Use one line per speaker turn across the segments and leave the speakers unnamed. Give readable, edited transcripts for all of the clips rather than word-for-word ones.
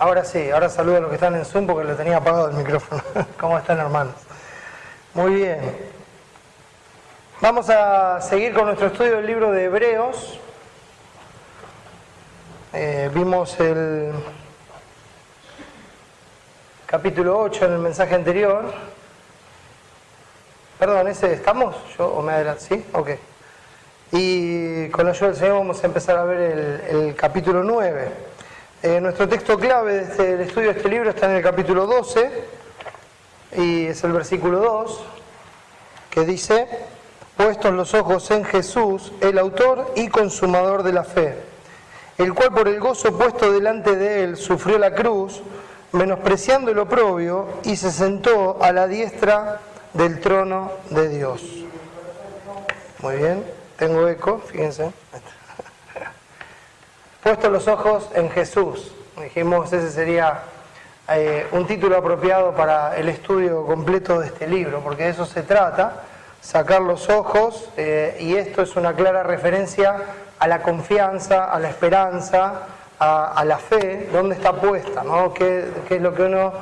Ahora sí, ahora saludo a los que están en Zoom porque lo tenía apagado el micrófono. ¿Cómo están, hermanos? Muy bien. Vamos a seguir con nuestro estudio del libro de Hebreos. Vimos el capítulo 8 en el mensaje anterior. Perdón, ¿ese estamos? ¿Yo o me adelanto? ¿Sí? Ok. Y con la ayuda del Señor vamos a empezar a ver el capítulo 9. Nuestro texto clave del estudio de este libro está en el capítulo 12 y es el versículo 2 que dice: puestos los ojos en Jesús, el autor y consumador de la fe, el cual por el gozo puesto delante de él sufrió la cruz, menospreciando el oprobio, y se sentó a la diestra del trono de Dios. Muy bien, tengo eco, fíjense. Puestos los ojos en Jesús. Dijimos, ese sería un título apropiado para el estudio completo de este libro, porque de eso se trata, sacar los ojos, y esto es una clara referencia a la confianza, a la esperanza, a la fe, dónde está puesta, ¿no? ¿Qué es lo que uno,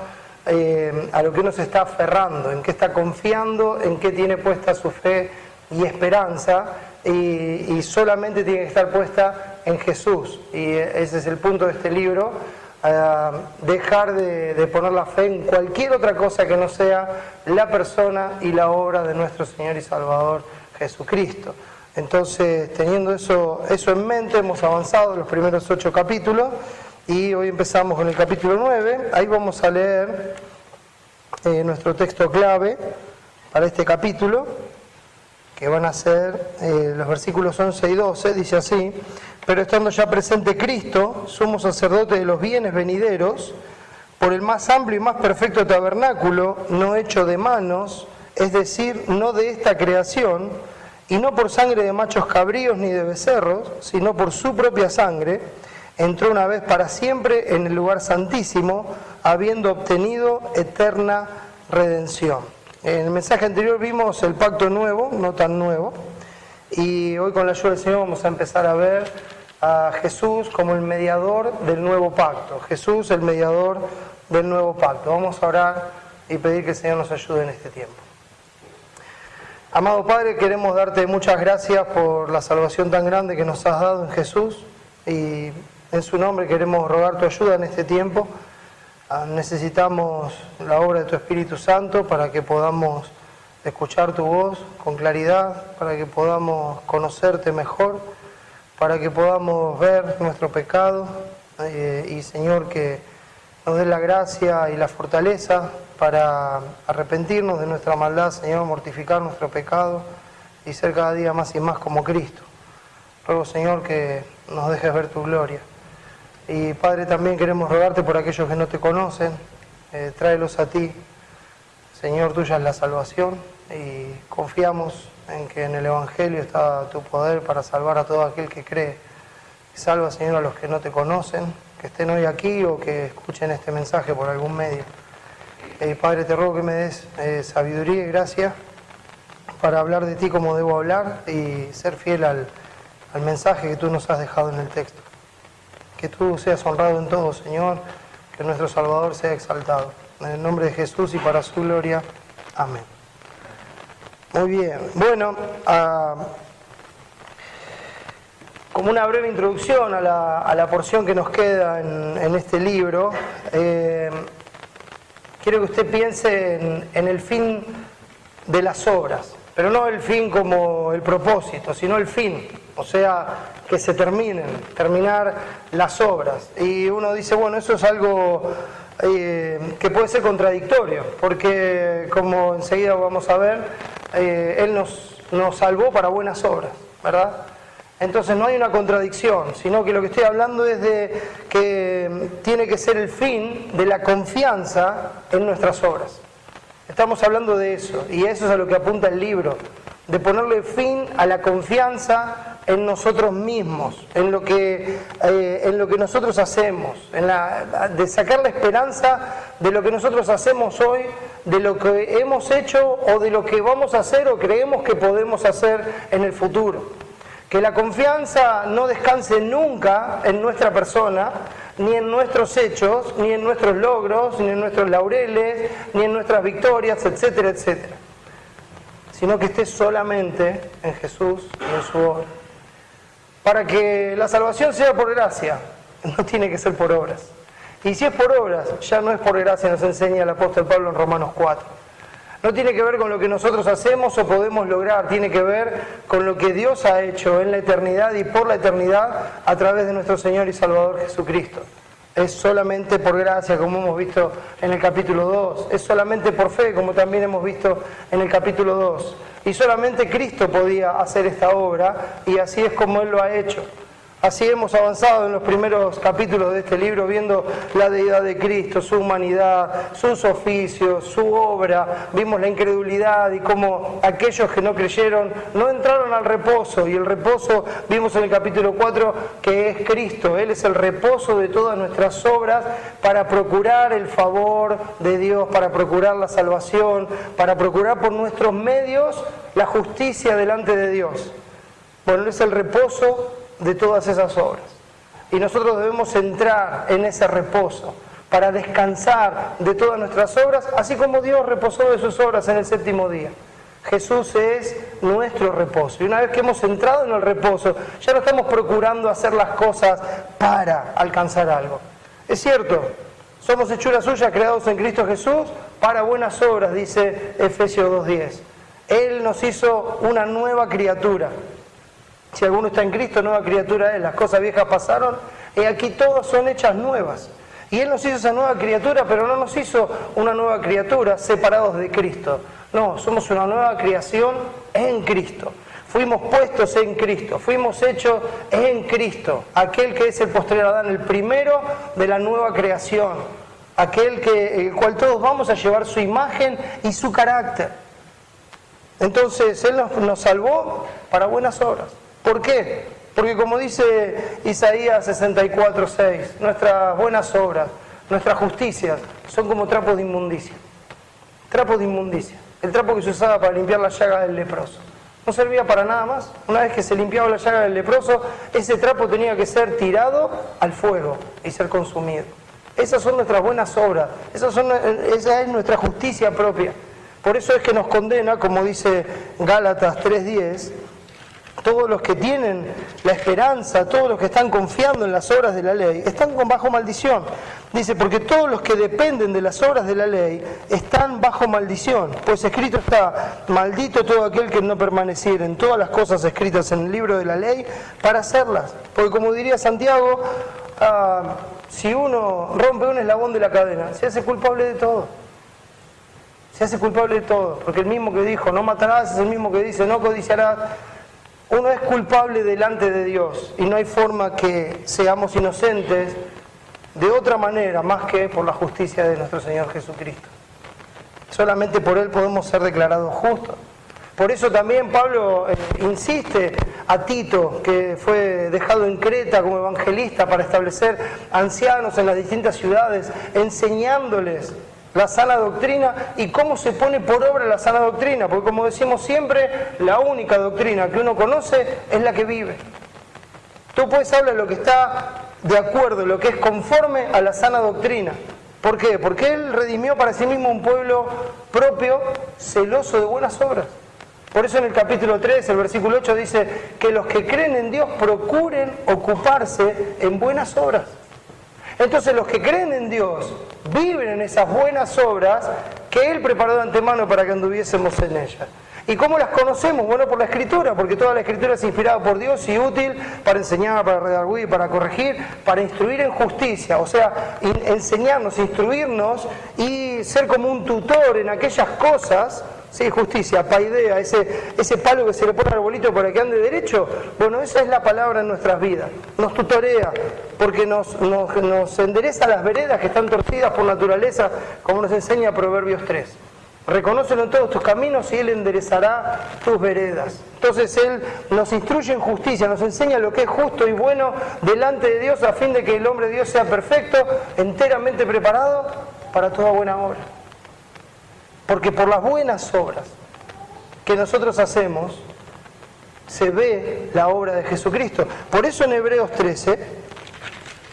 a lo que uno se está aferrando, en qué está confiando, en qué tiene puesta su fe y esperanza, y solamente tiene que estar puesta en Jesús. Y ese es el punto de este libro, dejar de poner la fe en cualquier otra cosa que no sea la persona y la obra de nuestro Señor y Salvador Jesucristo. Entonces, teniendo eso en mente, hemos avanzado en los primeros 8 capítulos y hoy empezamos con el capítulo 9. Ahí vamos a leer nuestro texto clave para este capítulo, que van a ser los versículos 11 y 12, dice así: pero estando ya presente Cristo, sumo sacerdote de los bienes venideros, por el más amplio y más perfecto tabernáculo, no hecho de manos, es decir, no de esta creación, y no por sangre de machos cabríos ni de becerros, sino por su propia sangre, entró una vez para siempre en el lugar santísimo, habiendo obtenido eterna redención. En el mensaje anterior vimos el pacto nuevo, no tan nuevo, y hoy con la ayuda del Señor vamos a empezar a ver a Jesús como el mediador del nuevo pacto. Jesús, el mediador del nuevo pacto. Vamos a orar y pedir que el Señor nos ayude en este tiempo. Amado Padre, queremos darte muchas gracias por la salvación tan grande que nos has dado en Jesús, y en su nombre queremos rogar tu ayuda en este tiempo. Necesitamos la obra de tu Espíritu Santo para que podamos escuchar tu voz con claridad, para que podamos conocerte mejor, para que podamos ver nuestro pecado, y Señor, que nos dé la gracia y la fortaleza para arrepentirnos de nuestra maldad, Señor, mortificar nuestro pecado y ser cada día más y más como Cristo. Ruego, Señor, que nos dejes ver tu gloria. Y Padre, también queremos rogarte por aquellos que no te conocen, tráelos a ti. Señor, tuya es la salvación y confiamos en que en el Evangelio está tu poder para salvar a todo aquel que cree. Salva, Señor, a los que no te conocen, que estén hoy aquí o que escuchen este mensaje por algún medio. Padre, te ruego que me des sabiduría y gracia para hablar de ti como debo hablar y ser fiel al mensaje que tú nos has dejado en el texto. Que tú seas honrado en todo, Señor, que nuestro Salvador sea exaltado. En el nombre de Jesús y para su gloria. Amén. Muy bien. Bueno, como una breve introducción a la porción que nos queda en este libro, quiero que usted piense en el fin de las obras, pero no el fin como el propósito, sino el fin, o sea, que se terminar las obras. Y uno dice, bueno, eso es algo que puede ser contradictorio, porque como enseguida vamos a ver, Él nos salvó para buenas obras, ¿verdad? Entonces no hay una contradicción, sino que lo que estoy hablando es de que tiene que ser el fin de la confianza en nuestras obras. Estamos hablando de eso, y eso es a lo que apunta el libro, de ponerle fin a la confianza en nosotros mismos, en lo que nosotros hacemos, de sacar la esperanza de lo que nosotros hacemos hoy, de lo que hemos hecho o de lo que vamos a hacer o creemos que podemos hacer en el futuro. Que la confianza no descanse nunca en nuestra persona, ni en nuestros hechos, ni en nuestros logros, ni en nuestros laureles, ni en nuestras victorias, etcétera, etcétera. Sino que esté solamente en Jesús y en su obra. Para que la salvación sea por gracia, no tiene que ser por obras. Y si es por obras, ya no es por gracia, nos enseña el apóstol Pablo en Romanos 4. No tiene que ver con lo que nosotros hacemos o podemos lograr, tiene que ver con lo que Dios ha hecho en la eternidad y por la eternidad a través de nuestro Señor y Salvador Jesucristo. Es solamente por gracia, como hemos visto en el capítulo 2. Es solamente por fe, como también hemos visto en el capítulo 2. Y solamente Cristo podía hacer esta obra, y así es como Él lo ha hecho. Así hemos avanzado en los primeros capítulos de este libro, viendo la deidad de Cristo, su humanidad, sus oficios, su obra. Vimos la incredulidad y cómo aquellos que no creyeron no entraron al reposo. Y el reposo, vimos en el capítulo 4, que es Cristo. Él es el reposo de todas nuestras obras para procurar el favor de Dios, para procurar la salvación, para procurar por nuestros medios la justicia delante de Dios. Bueno, Él es el reposo de todas esas obras. Y nosotros debemos entrar en ese reposo para descansar de todas nuestras obras, así como Dios reposó de sus obras en el séptimo día. Jesús es nuestro reposo. Y una vez que hemos entrado en el reposo, ya no estamos procurando hacer las cosas para alcanzar algo. Es cierto, somos hechura suya, creados en Cristo Jesús, para buenas obras, dice Efesios 2:10. Él nos hizo una nueva criatura. Si alguno está en Cristo, nueva criatura es. Las cosas viejas pasaron y aquí todas son hechas nuevas. Y Él nos hizo esa nueva criatura, pero no nos hizo una nueva criatura separados de Cristo. No, somos una nueva creación en Cristo. Fuimos puestos en Cristo, fuimos hechos en Cristo. Aquel que es el postrer Adán, el primero de la nueva creación. El cual todos vamos a llevar su imagen y su carácter. Entonces Él nos salvó para buenas obras. ¿Por qué? Porque como dice Isaías 64:6, nuestras buenas obras, nuestras justicias, son como trapos de inmundicia. Trapos de inmundicia. El trapo que se usaba para limpiar la llaga del leproso. No servía para nada más. Una vez que se limpiaba la llaga del leproso, ese trapo tenía que ser tirado al fuego y ser consumido. Esas son nuestras buenas obras. Esa es nuestra justicia propia. Por eso es que nos condena, como dice Gálatas 3:10, todos los que tienen la esperanza, todos los que están confiando en las obras de la ley, están bajo maldición. Dice, porque todos los que dependen de las obras de la ley están bajo maldición. Pues escrito está, maldito todo aquel que no permaneciera en todas las cosas escritas en el libro de la ley para hacerlas. Porque como diría Santiago, si uno rompe un eslabón de la cadena, se hace culpable de todo. Se hace culpable de todo. Porque el mismo que dijo, no matarás, es el mismo que dice, no codiciarás. Uno es culpable delante de Dios y no hay forma que seamos inocentes de otra manera más que por la justicia de nuestro Señor Jesucristo. Solamente por Él podemos ser declarados justos. Por eso también Pablo insiste a Tito, que fue dejado en Creta como evangelista para establecer ancianos en las distintas ciudades, enseñándoles la sana doctrina y cómo se pone por obra la sana doctrina, porque como decimos siempre, la única doctrina que uno conoce es la que vive. Tú puedes hablar lo que está de acuerdo, lo que es conforme a la sana doctrina. ¿Por qué? Porque Él redimió para sí mismo un pueblo propio, celoso de buenas obras. Por eso en el capítulo 3, el versículo 8 dice que los que creen en Dios procuren ocuparse en buenas obras. Entonces los que creen en Dios viven en esas buenas obras que Él preparó de antemano para que anduviésemos en ellas. ¿Y cómo las conocemos? Bueno, por la Escritura, porque toda la Escritura es inspirada por Dios y útil para enseñar, para redarguir, para corregir, para instruir en justicia. O sea, enseñarnos, instruirnos y ser como un tutor en aquellas cosas. Sí, justicia, paidea, ese palo que se le pone al arbolito para que ande derecho. Bueno, esa es la palabra en nuestras vidas. Nos tutorea, porque nos endereza las veredas que están torcidas por naturaleza, como nos enseña Proverbios 3. Reconócelo en todos tus caminos y Él enderezará tus veredas. Entonces Él nos instruye en justicia, nos enseña lo que es justo y bueno delante de Dios, a fin de que el hombre de Dios sea perfecto, enteramente preparado para toda buena obra. Porque por las buenas obras que nosotros hacemos, se ve la obra de Jesucristo. Por eso en Hebreos 13,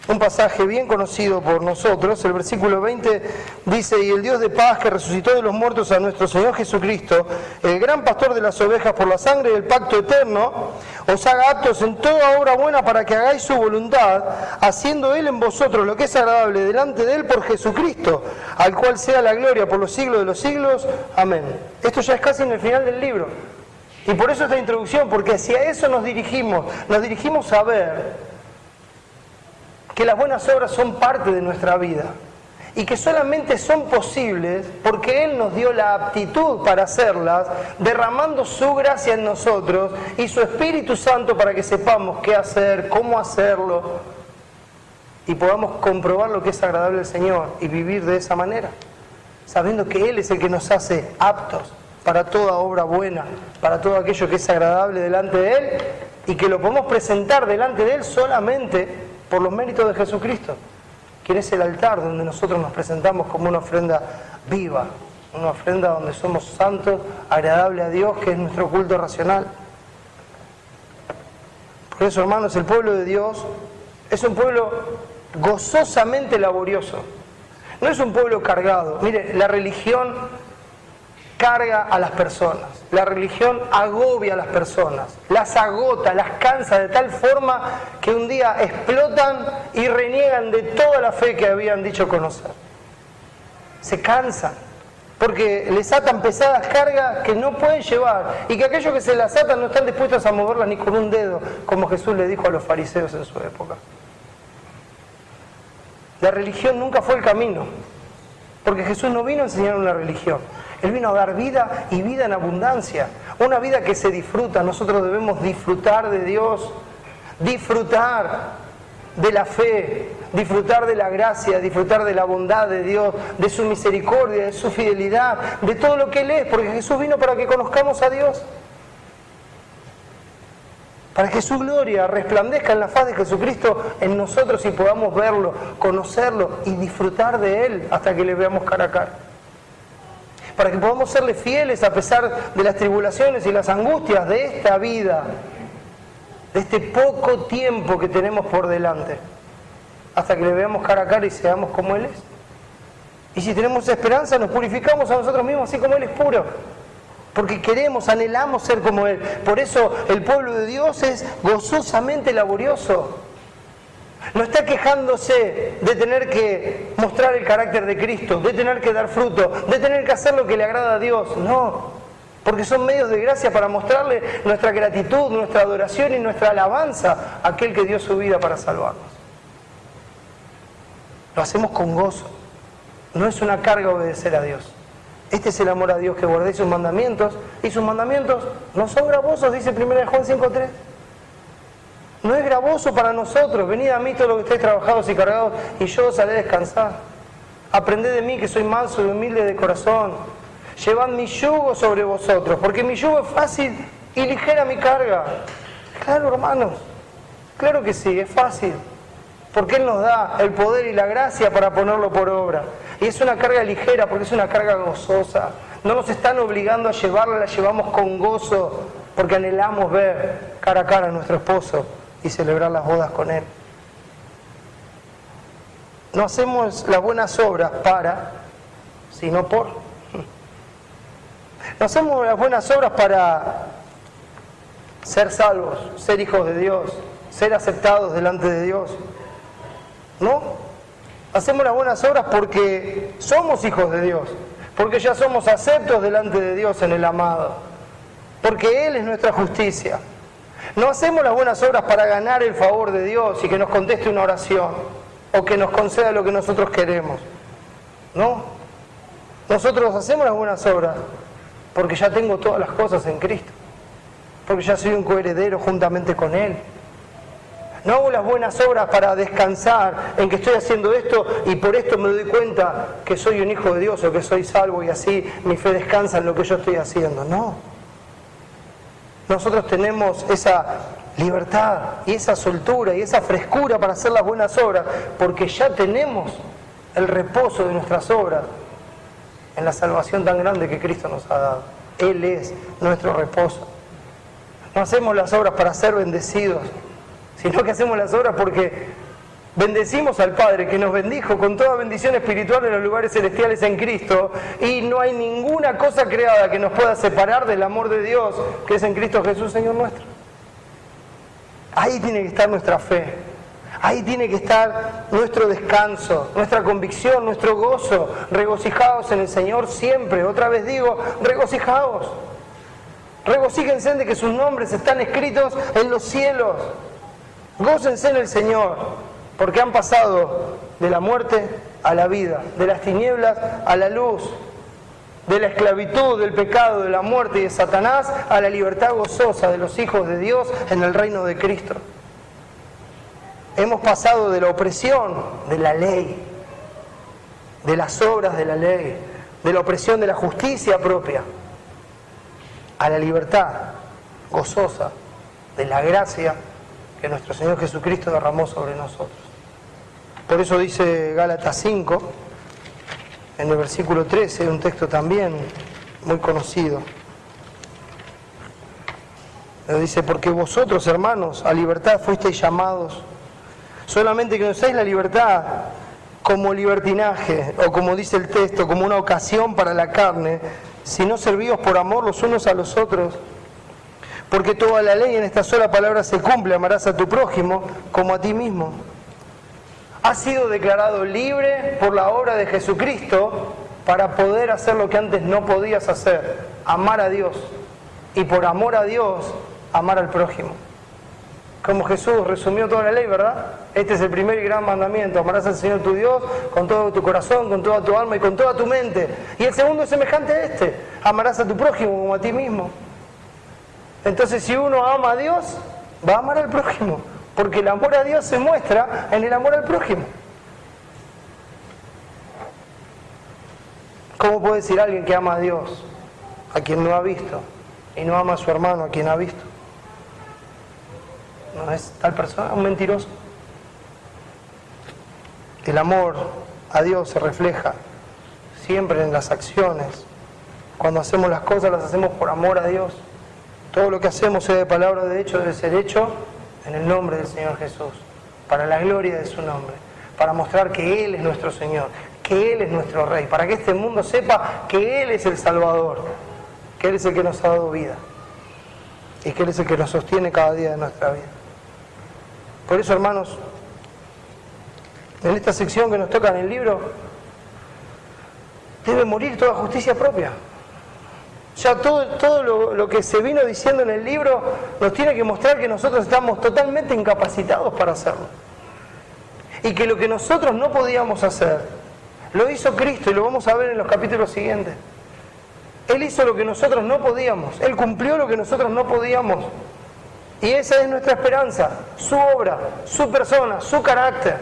un pasaje bien conocido por nosotros. El versículo 20 dice: y el Dios de paz, que resucitó de los muertos a nuestro Señor Jesucristo, el gran pastor de las ovejas, por la sangre del pacto eterno, os haga aptos en toda obra buena para que hagáis su voluntad, haciendo Él en vosotros lo que es agradable delante de Él por Jesucristo, al cual sea la gloria por los siglos de los siglos. Amén. Esto ya es casi en el final del libro. Y por eso esta introducción, porque hacia eso nos dirigimos a ver que las buenas obras son parte de nuestra vida y que solamente son posibles porque Él nos dio la aptitud para hacerlas, derramando su gracia en nosotros y su Espíritu Santo para que sepamos qué hacer, cómo hacerlo y podamos comprobar lo que es agradable al Señor y vivir de esa manera, sabiendo que Él es el que nos hace aptos para toda obra buena, para todo aquello que es agradable delante de Él y que lo podemos presentar delante de Él solamente por los méritos de Jesucristo, quien es el altar donde nosotros nos presentamos como una ofrenda viva, una ofrenda donde somos santos, agradable a Dios, que es nuestro culto racional. Por eso, hermanos, el pueblo de Dios es un pueblo gozosamente laborioso, no es un pueblo cargado. Mire, la religión carga a las personas, la religión agobia a las personas, las agota, las cansa de tal forma que un día explotan y reniegan de toda la fe que habían dicho conocer. Se cansan porque les atan pesadas cargas que no pueden llevar y que aquellos que se las atan no están dispuestos a moverlas ni con un dedo, como Jesús le dijo a los fariseos en su época. La religión nunca fue el camino, porque Jesús no vino a enseñar una religión. Él vino a dar vida y vida en abundancia. Una vida que se disfruta. Nosotros debemos disfrutar de Dios, disfrutar de la fe, disfrutar de la gracia, disfrutar de la bondad de Dios, de su misericordia, de su fidelidad, de todo lo que Él es, porque Jesús vino para que conozcamos a Dios. Para que su gloria resplandezca en la faz de Jesucristo en nosotros y podamos verlo, conocerlo y disfrutar de Él hasta que le veamos cara a cara. Para que podamos serle fieles a pesar de las tribulaciones y las angustias de esta vida, de este poco tiempo que tenemos por delante, hasta que le veamos cara a cara y seamos como Él es. Y si tenemos esperanza, nos purificamos a nosotros mismos así como Él es puro, porque queremos, anhelamos ser como Él. Por eso el pueblo de Dios es gozosamente laborioso. No está quejándose de tener que mostrar el carácter de Cristo, de tener que dar fruto, de tener que hacer lo que le agrada a Dios. No, porque son medios de gracia para mostrarle nuestra gratitud, nuestra adoración y nuestra alabanza a aquel que dio su vida para salvarnos. Lo hacemos con gozo. No es una carga obedecer a Dios. Este es el amor a Dios, que guardéis sus mandamientos, y sus mandamientos no son gravosos, dice 1 Juan 5:3. No es gravoso para nosotros. Venid a mí todos los que estáis trabajados y cargados, y yo os haré descansar. Aprended de mí, que soy manso y humilde de corazón. Llevad mi yugo sobre vosotros, porque mi yugo es fácil y ligera mi carga. Claro, hermanos, claro que sí, es fácil, porque Él nos da el poder y la gracia para ponerlo por obra. Y es una carga ligera, porque es una carga gozosa. No nos están obligando a llevarla, la llevamos con gozo, porque anhelamos ver cara a cara a nuestro esposo y celebrar las bodas con Él. No hacemos las buenas obras para, sino por. No hacemos las buenas obras para ser salvos, ser hijos de Dios, ser aceptados delante de Dios. No, hacemos las buenas obras porque somos hijos de Dios, porque ya somos aceptos delante de Dios en el amado, porque Él es nuestra justicia. No hacemos las buenas obras para ganar el favor de Dios y que nos conteste una oración o que nos conceda lo que nosotros queremos. No, nosotros hacemos las buenas obras porque ya tengo todas las cosas en Cristo, porque ya soy un coheredero juntamente con Él. No hago las buenas obras para descansar en que estoy haciendo esto y por esto me doy cuenta que soy un hijo de Dios o que soy salvo y así mi fe descansa en lo que yo estoy haciendo. No. Nosotros tenemos esa libertad y esa soltura y esa frescura para hacer las buenas obras porque ya tenemos el reposo de nuestras obras en la salvación tan grande que Cristo nos ha dado. Él es nuestro reposo. No hacemos las obras para ser bendecidos, sino que hacemos las obras porque Bendecimos al Padre que nos bendijo con toda bendición espiritual en los lugares celestiales en Cristo, y no hay ninguna cosa creada que nos pueda separar del amor de Dios que es en Cristo Jesús, Señor nuestro. Ahí tiene que estar nuestra fe, ahí tiene que estar nuestro descanso, nuestra convicción, nuestro gozo. Regocijaos en el Señor siempre. Otra vez digo, regocijaos. Regocíjense de que sus nombres están escritos en los cielos. Gócense en el Señor, porque han pasado de la muerte a la vida, de las tinieblas a la luz, de la esclavitud, del pecado, de la muerte y de Satanás a la libertad gozosa de los hijos de Dios en el reino de Cristo. Hemos pasado de la opresión de la ley, de las obras de la ley, de la opresión de la justicia propia, a la libertad gozosa de la gracia que nuestro Señor Jesucristo derramó sobre nosotros. Por eso dice Gálatas 5, en el versículo 13, un texto también muy conocido. Pero dice, porque vosotros, hermanos, a libertad fuisteis llamados, solamente que no uséis la libertad como libertinaje, o como dice el texto, como una ocasión para la carne, sino servíos por amor los unos a los otros. Porque toda la ley en esta sola palabra se cumple: amarás a tu prójimo como a ti mismo. Has sido declarado libre por la obra de Jesucristo para poder hacer lo que antes no podías hacer: amar a Dios. Y por amor a Dios, amar al prójimo. Como Jesús resumió toda la ley, ¿verdad? Este es el primer y gran mandamiento: amarás al Señor tu Dios con todo tu corazón, con toda tu alma y con toda tu mente. Y el segundo es semejante a este: amarás a tu prójimo como a ti mismo. Entonces, si uno ama a Dios, va a amar al prójimo, porque el amor a Dios se muestra en el amor al prójimo. ¿Cómo puede decir alguien que ama a Dios a quien no ha visto, y no ama a su hermano a quien ha visto? ¿No es tal persona un mentiroso? El amor a Dios se refleja siempre en las acciones. Cuando hacemos las cosas, las hacemos por amor a Dios. Todo lo que hacemos, sea de palabra o de hecho, debe ser hecho en el nombre del Señor Jesús, para la gloria de su nombre, para mostrar que Él es nuestro Señor, que Él es nuestro Rey, para que este mundo sepa que Él es el Salvador, que Él es el que nos ha dado vida y que Él es el que nos sostiene cada día de nuestra vida. Por eso, hermanos, en esta sección que nos toca en el libro, debe morir toda justicia propia. Ya todo lo que se vino diciendo en el libro nos tiene que mostrar que nosotros estamos totalmente incapacitados para hacerlo. Y que lo que nosotros no podíamos hacer, lo hizo Cristo, y lo vamos a ver en los capítulos siguientes. Él hizo lo que nosotros no podíamos, Él cumplió lo que nosotros no podíamos. Y esa es nuestra esperanza: su obra, su persona, su carácter,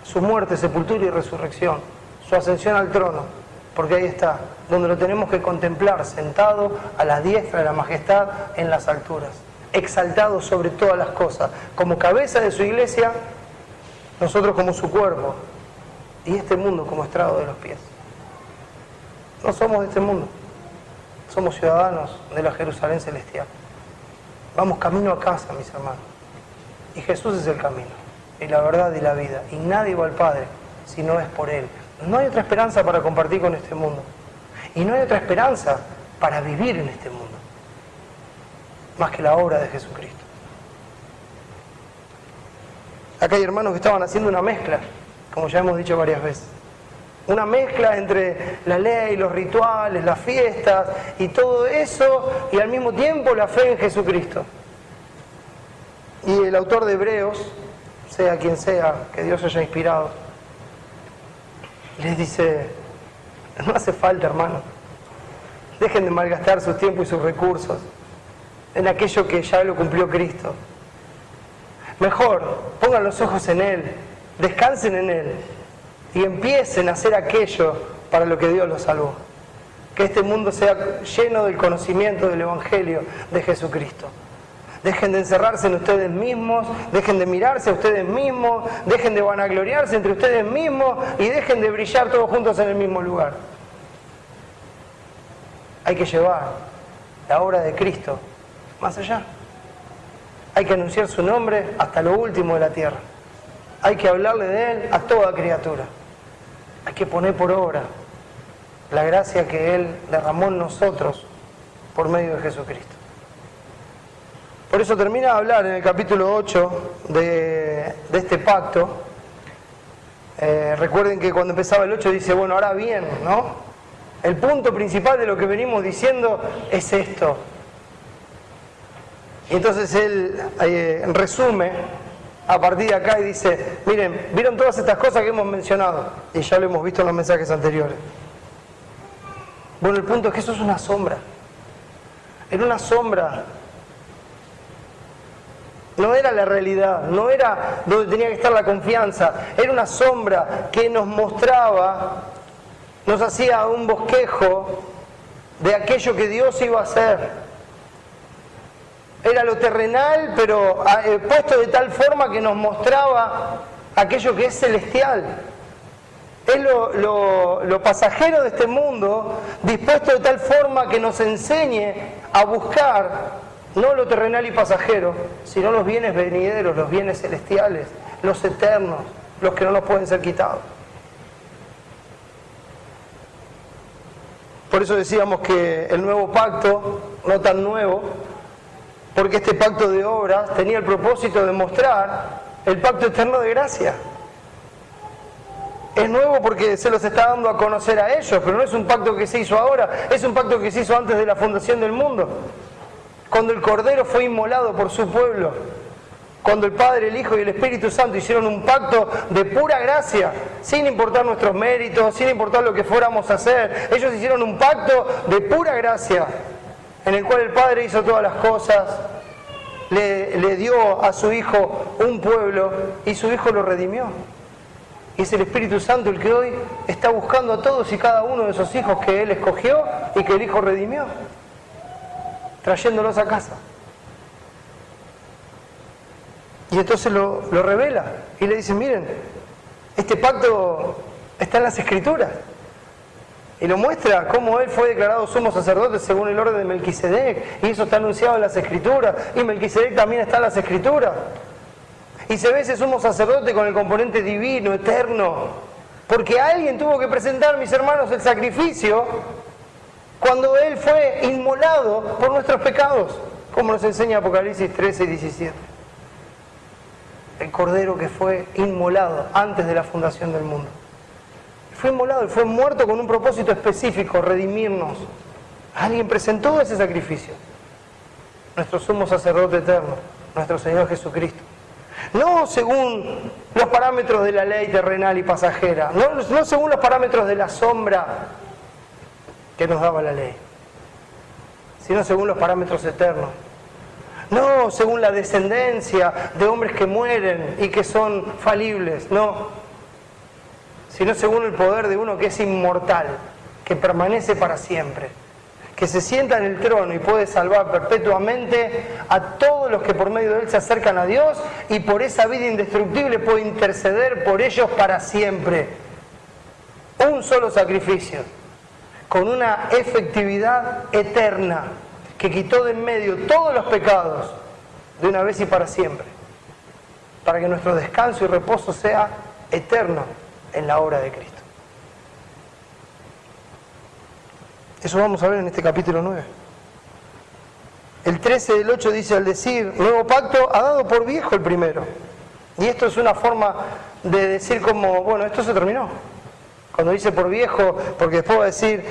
su muerte, sepultura y resurrección, su ascensión al trono. Porque ahí está, donde lo tenemos que contemplar, sentado a la diestra de la majestad en las alturas, exaltado sobre todas las cosas, como cabeza de su iglesia, nosotros como su cuerpo, y este mundo como estrado de los pies. No somos de este mundo, somos ciudadanos de la Jerusalén celestial. Vamos camino a casa, mis hermanos, y Jesús es el camino, y la verdad y la vida, y nadie va al Padre si no es por Él. No hay otra esperanza para compartir con este mundo, y no hay otra esperanza para vivir en este mundo más que la obra de Jesucristo. Acá hay hermanos que estaban haciendo una mezcla, como ya hemos dicho varias veces, una mezcla entre la ley, los rituales, las fiestas y todo eso, y al mismo tiempo la fe en Jesucristo. Y el autor de Hebreos, sea quien sea, que Dios haya inspirado, les dice: no hace falta, hermano, dejen de malgastar su tiempo y sus recursos en aquello que ya lo cumplió Cristo. Mejor, pongan los ojos en Él, descansen en Él y empiecen a hacer aquello para lo que Dios los salvó. Que este mundo sea lleno del conocimiento del Evangelio de Jesucristo. Dejen de encerrarse en ustedes mismos, dejen de mirarse a ustedes mismos, dejen de vanagloriarse entre ustedes mismos y dejen de brillar todos juntos en el mismo lugar. Hay que llevar la obra de Cristo más allá. Hay que anunciar su nombre hasta lo último de la tierra. hay que hablarle de Él a toda criatura. Hay que poner por obra la gracia que Él derramó en nosotros por medio de Jesucristo. Por eso termina de hablar en el capítulo 8 de este pacto. Recuerden que cuando empezaba el 8 dice, bueno, ahora bien, ¿no? El punto principal de lo que venimos diciendo es esto. Y entonces Él resume a partir de acá y dice, miren, ¿vieron todas estas cosas que hemos mencionado? Y ya lo hemos visto en los mensajes anteriores. Bueno, el punto es que eso es una sombra. Era una sombra. No era la realidad, no era donde tenía que estar la confianza. Era una sombra que nos mostraba, nos hacía un bosquejo de aquello que Dios iba a hacer. Era lo terrenal, pero puesto de tal forma que nos mostraba aquello que es celestial. Es lo pasajero de este mundo, dispuesto de tal forma que nos enseñe a buscar no lo terrenal y pasajero, sino los bienes venideros, los bienes celestiales, los eternos, los que no nos pueden ser quitados. Por eso decíamos que el nuevo pacto, no tan nuevo, porque este pacto de obras tenía el propósito de mostrar el pacto eterno de gracia. Es nuevo porque se los está dando a conocer a ellos, pero no es un pacto que se hizo ahora, es un pacto que se hizo antes de la fundación del mundo. Cuando el Cordero fue inmolado por su pueblo, cuando el Padre, el Hijo y el Espíritu Santo hicieron un pacto de pura gracia, sin importar nuestros méritos, sin importar lo que fuéramos a hacer, ellos hicieron un pacto de pura gracia, en el cual el Padre hizo todas las cosas, le dio a su Hijo un pueblo y su Hijo lo redimió. Y es el Espíritu Santo el que hoy está buscando a todos y cada uno de esos hijos que Él escogió y que el Hijo redimió, trayéndolos a casa. Y entonces lo revela y le dice, miren, este pacto está en las Escrituras. Y lo muestra cómo Él fue declarado sumo sacerdote según el orden de Melquisedec. Y eso está anunciado en las Escrituras. Y Melquisedec también está en las Escrituras. Y se ve ese sumo sacerdote con el componente divino, eterno. Porque alguien tuvo que presentar, mis hermanos, el sacrificio cuando Él fue inmolado por nuestros pecados. Como nos enseña Apocalipsis 13 y 17. El Cordero que fue inmolado antes de la fundación del mundo. Fue inmolado, Él fue muerto con un propósito específico, redimirnos. Alguien presentó ese sacrificio. Nuestro sumo sacerdote eterno, nuestro Señor Jesucristo. No según los parámetros de la ley terrenal y pasajera, no según los parámetros de la sombra que nos daba la ley, sino según los parámetros eternos. No según la descendencia de hombres que mueren y que son falibles, no, sino según el poder de uno que es inmortal, que permanece para siempre, que se sienta en el trono y puede salvar perpetuamente a todos los que por medio de Él se acercan a Dios y por esa vida indestructible puede interceder por ellos para siempre. Un solo sacrificio, con una efectividad eterna, que quitó de en medio todos los pecados de una vez y para siempre, para que nuestro descanso y reposo sea eterno en la obra de Cristo. Eso vamos a ver en este capítulo 9. El 13 del 8 dice, al decir nuevo pacto, ha dado por viejo el primero. Y esto es una forma de decir como, bueno, esto se terminó. Cuando dice por viejo, porque después va a decir,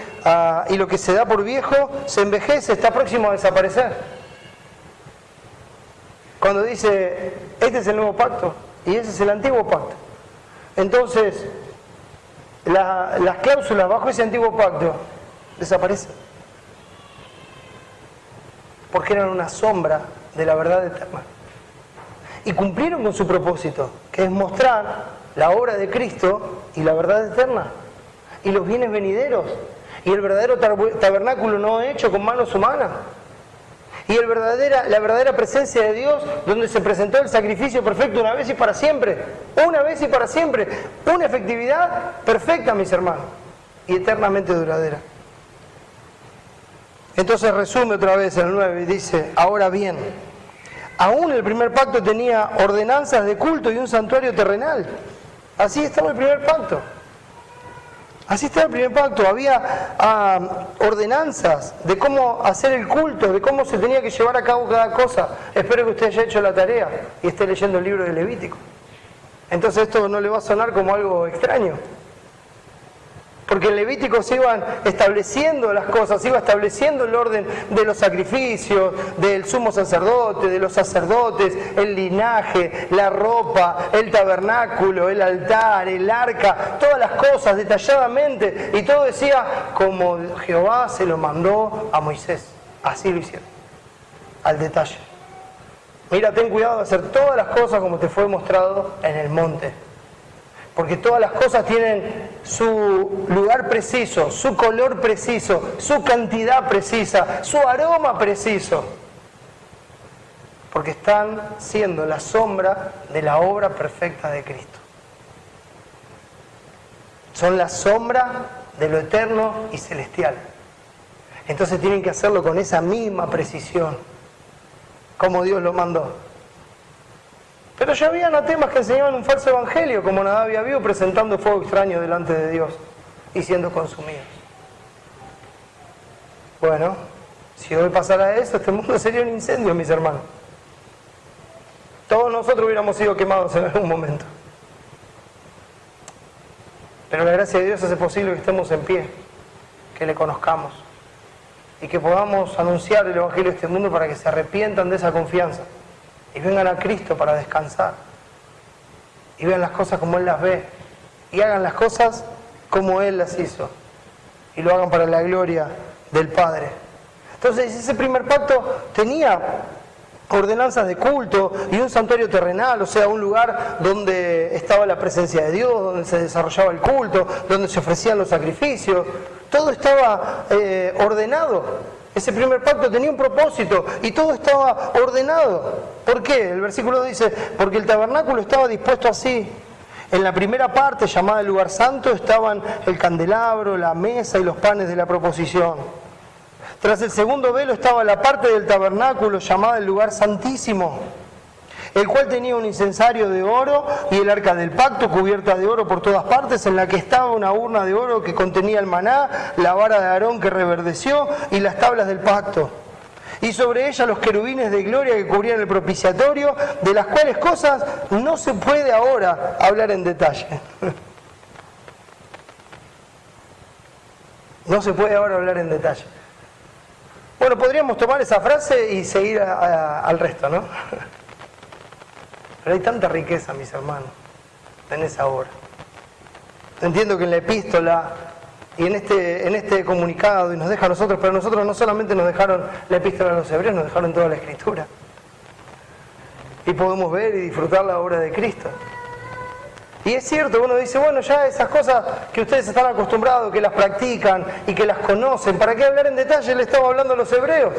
y lo que se da por viejo se envejece, está próximo a desaparecer. Cuando dice, este es el nuevo pacto y ese es el antiguo pacto. Entonces, las cláusulas bajo ese antiguo pacto desaparecen. Porque eran una sombra de la verdad eterna. Y cumplieron con su propósito, que es mostrar la obra de Cristo y la verdad eterna. Y los bienes venideros. Y el verdadero tabernáculo no hecho con manos humanas. Y la verdadera presencia de Dios, donde se presentó el sacrificio perfecto una vez y para siempre. Una vez y para siempre. Una efectividad perfecta, mis hermanos. Y eternamente duradera. Entonces resume otra vez el 9 y dice, ahora bien, Aún el primer pacto tenía ordenanzas de culto y un santuario terrenal. Así estaba el primer pacto. Así estaba el primer pacto. Había ordenanzas de cómo hacer el culto, de cómo se tenía que llevar a cabo cada cosa. Espero que usted haya hecho la tarea y esté leyendo el libro de Levítico. Entonces esto no le va a sonar como algo extraño. Porque en Levítico se iban estableciendo las cosas, se iba estableciendo el orden de los sacrificios, del sumo sacerdote, de los sacerdotes, el linaje, la ropa, el tabernáculo, el altar, el arca, todas las cosas detalladamente. Y todo decía como Jehová se lo mandó a Moisés. Así lo hicieron, al detalle. Mira, ten cuidado de hacer todas las cosas como te fue mostrado en el monte. Porque todas las cosas tienen su lugar preciso, su color preciso, su cantidad precisa, su aroma preciso. Porque están siendo la sombra de la obra perfecta de Cristo. Son la sombra de lo eterno y celestial. Entonces tienen que hacerlo con esa misma precisión, como Dios lo mandó. Pero ya había anatemas que enseñaban un falso evangelio, como Nadab y Abiú, presentando fuego extraño delante de Dios y siendo consumidos. Bueno, si hoy pasara eso, este mundo sería un incendio, mis hermanos. Todos nosotros hubiéramos sido quemados en algún momento. Pero la gracia de Dios hace posible que estemos en pie, que le conozcamos y que podamos anunciar el evangelio de este mundo para que se arrepientan de esa confianza y vengan a Cristo para descansar y vean las cosas como Él las ve y hagan las cosas como Él las hizo y lo hagan para la gloria del Padre. Entonces ese primer pacto tenía ordenanzas de culto y un santuario terrenal, o sea, un lugar donde estaba la presencia de Dios, donde se desarrollaba el culto, donde se ofrecían los sacrificios. Todo estaba ordenado. Ese primer pacto tenía un propósito y todo estaba ordenado. ¿Por qué? El versículo dice, porque el tabernáculo estaba dispuesto así. En la primera parte, llamada el lugar santo, estaban el candelabro, la mesa y los panes de la proposición. Tras el segundo velo estaba la parte del tabernáculo llamada el lugar santísimo, el cual tenía un incensario de oro y el arca del pacto cubierta de oro por todas partes, en la que estaba una urna de oro que contenía el maná, la vara de Aarón que reverdeció y las tablas del pacto. Y sobre ella los querubines de gloria que cubrían el propiciatorio, de las cuales cosas no se puede ahora hablar en detalle. No se puede ahora hablar en detalle. Bueno, podríamos tomar esa frase y seguir al resto, ¿no? Pero hay tanta riqueza, mis hermanos, en esa obra. Entiendo que en la epístola y en este comunicado, y nos deja a nosotros, pero nosotros no solamente nos dejaron la epístola a los hebreos, nos dejaron toda la Escritura. Y podemos ver y disfrutar la obra de Cristo. Y es cierto, uno dice, bueno, ya esas cosas que ustedes están acostumbrados, que las practican y que las conocen, ¿para qué hablar en detalle? Le estaba hablando a los hebreos.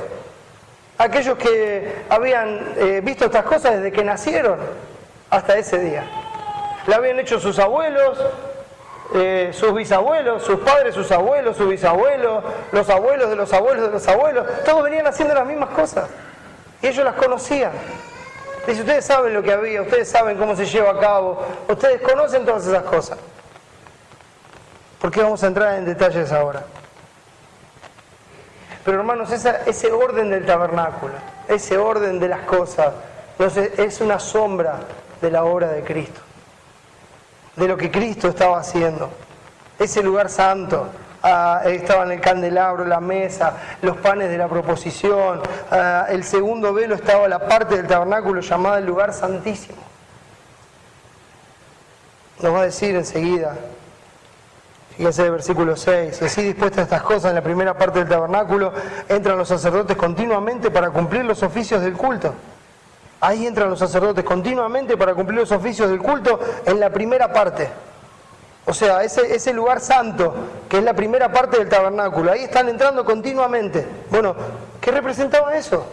Aquellos que habían visto estas cosas desde que nacieron hasta ese día. La habían hecho sus abuelos, sus bisabuelos, sus padres, sus abuelos, sus bisabuelos, los abuelos de los abuelos de los abuelos. Todos venían haciendo las mismas cosas. Y ellos las conocían. Dice, ustedes saben lo que había, ustedes saben cómo se lleva a cabo, ustedes conocen todas esas cosas. ¿Por qué vamos a entrar en detalles ahora? Pero hermanos, ese orden del tabernáculo, ese orden de las cosas, entonces es una sombra de la obra de Cristo, de lo que Cristo estaba haciendo. Ese lugar santo, estaban el candelabro, la mesa, los panes de la proposición, el segundo velo estaba la parte del tabernáculo llamada el lugar santísimo. Nos va a decir enseguida, fíjense el versículo 6, así dispuestas estas cosas en la primera parte del tabernáculo, entran los sacerdotes continuamente para cumplir los oficios del culto. Ahí entran los sacerdotes continuamente para cumplir los oficios del culto en la primera parte. O sea, ese lugar santo, que es la primera parte del tabernáculo, ahí están entrando continuamente. Bueno, ¿qué representaba eso?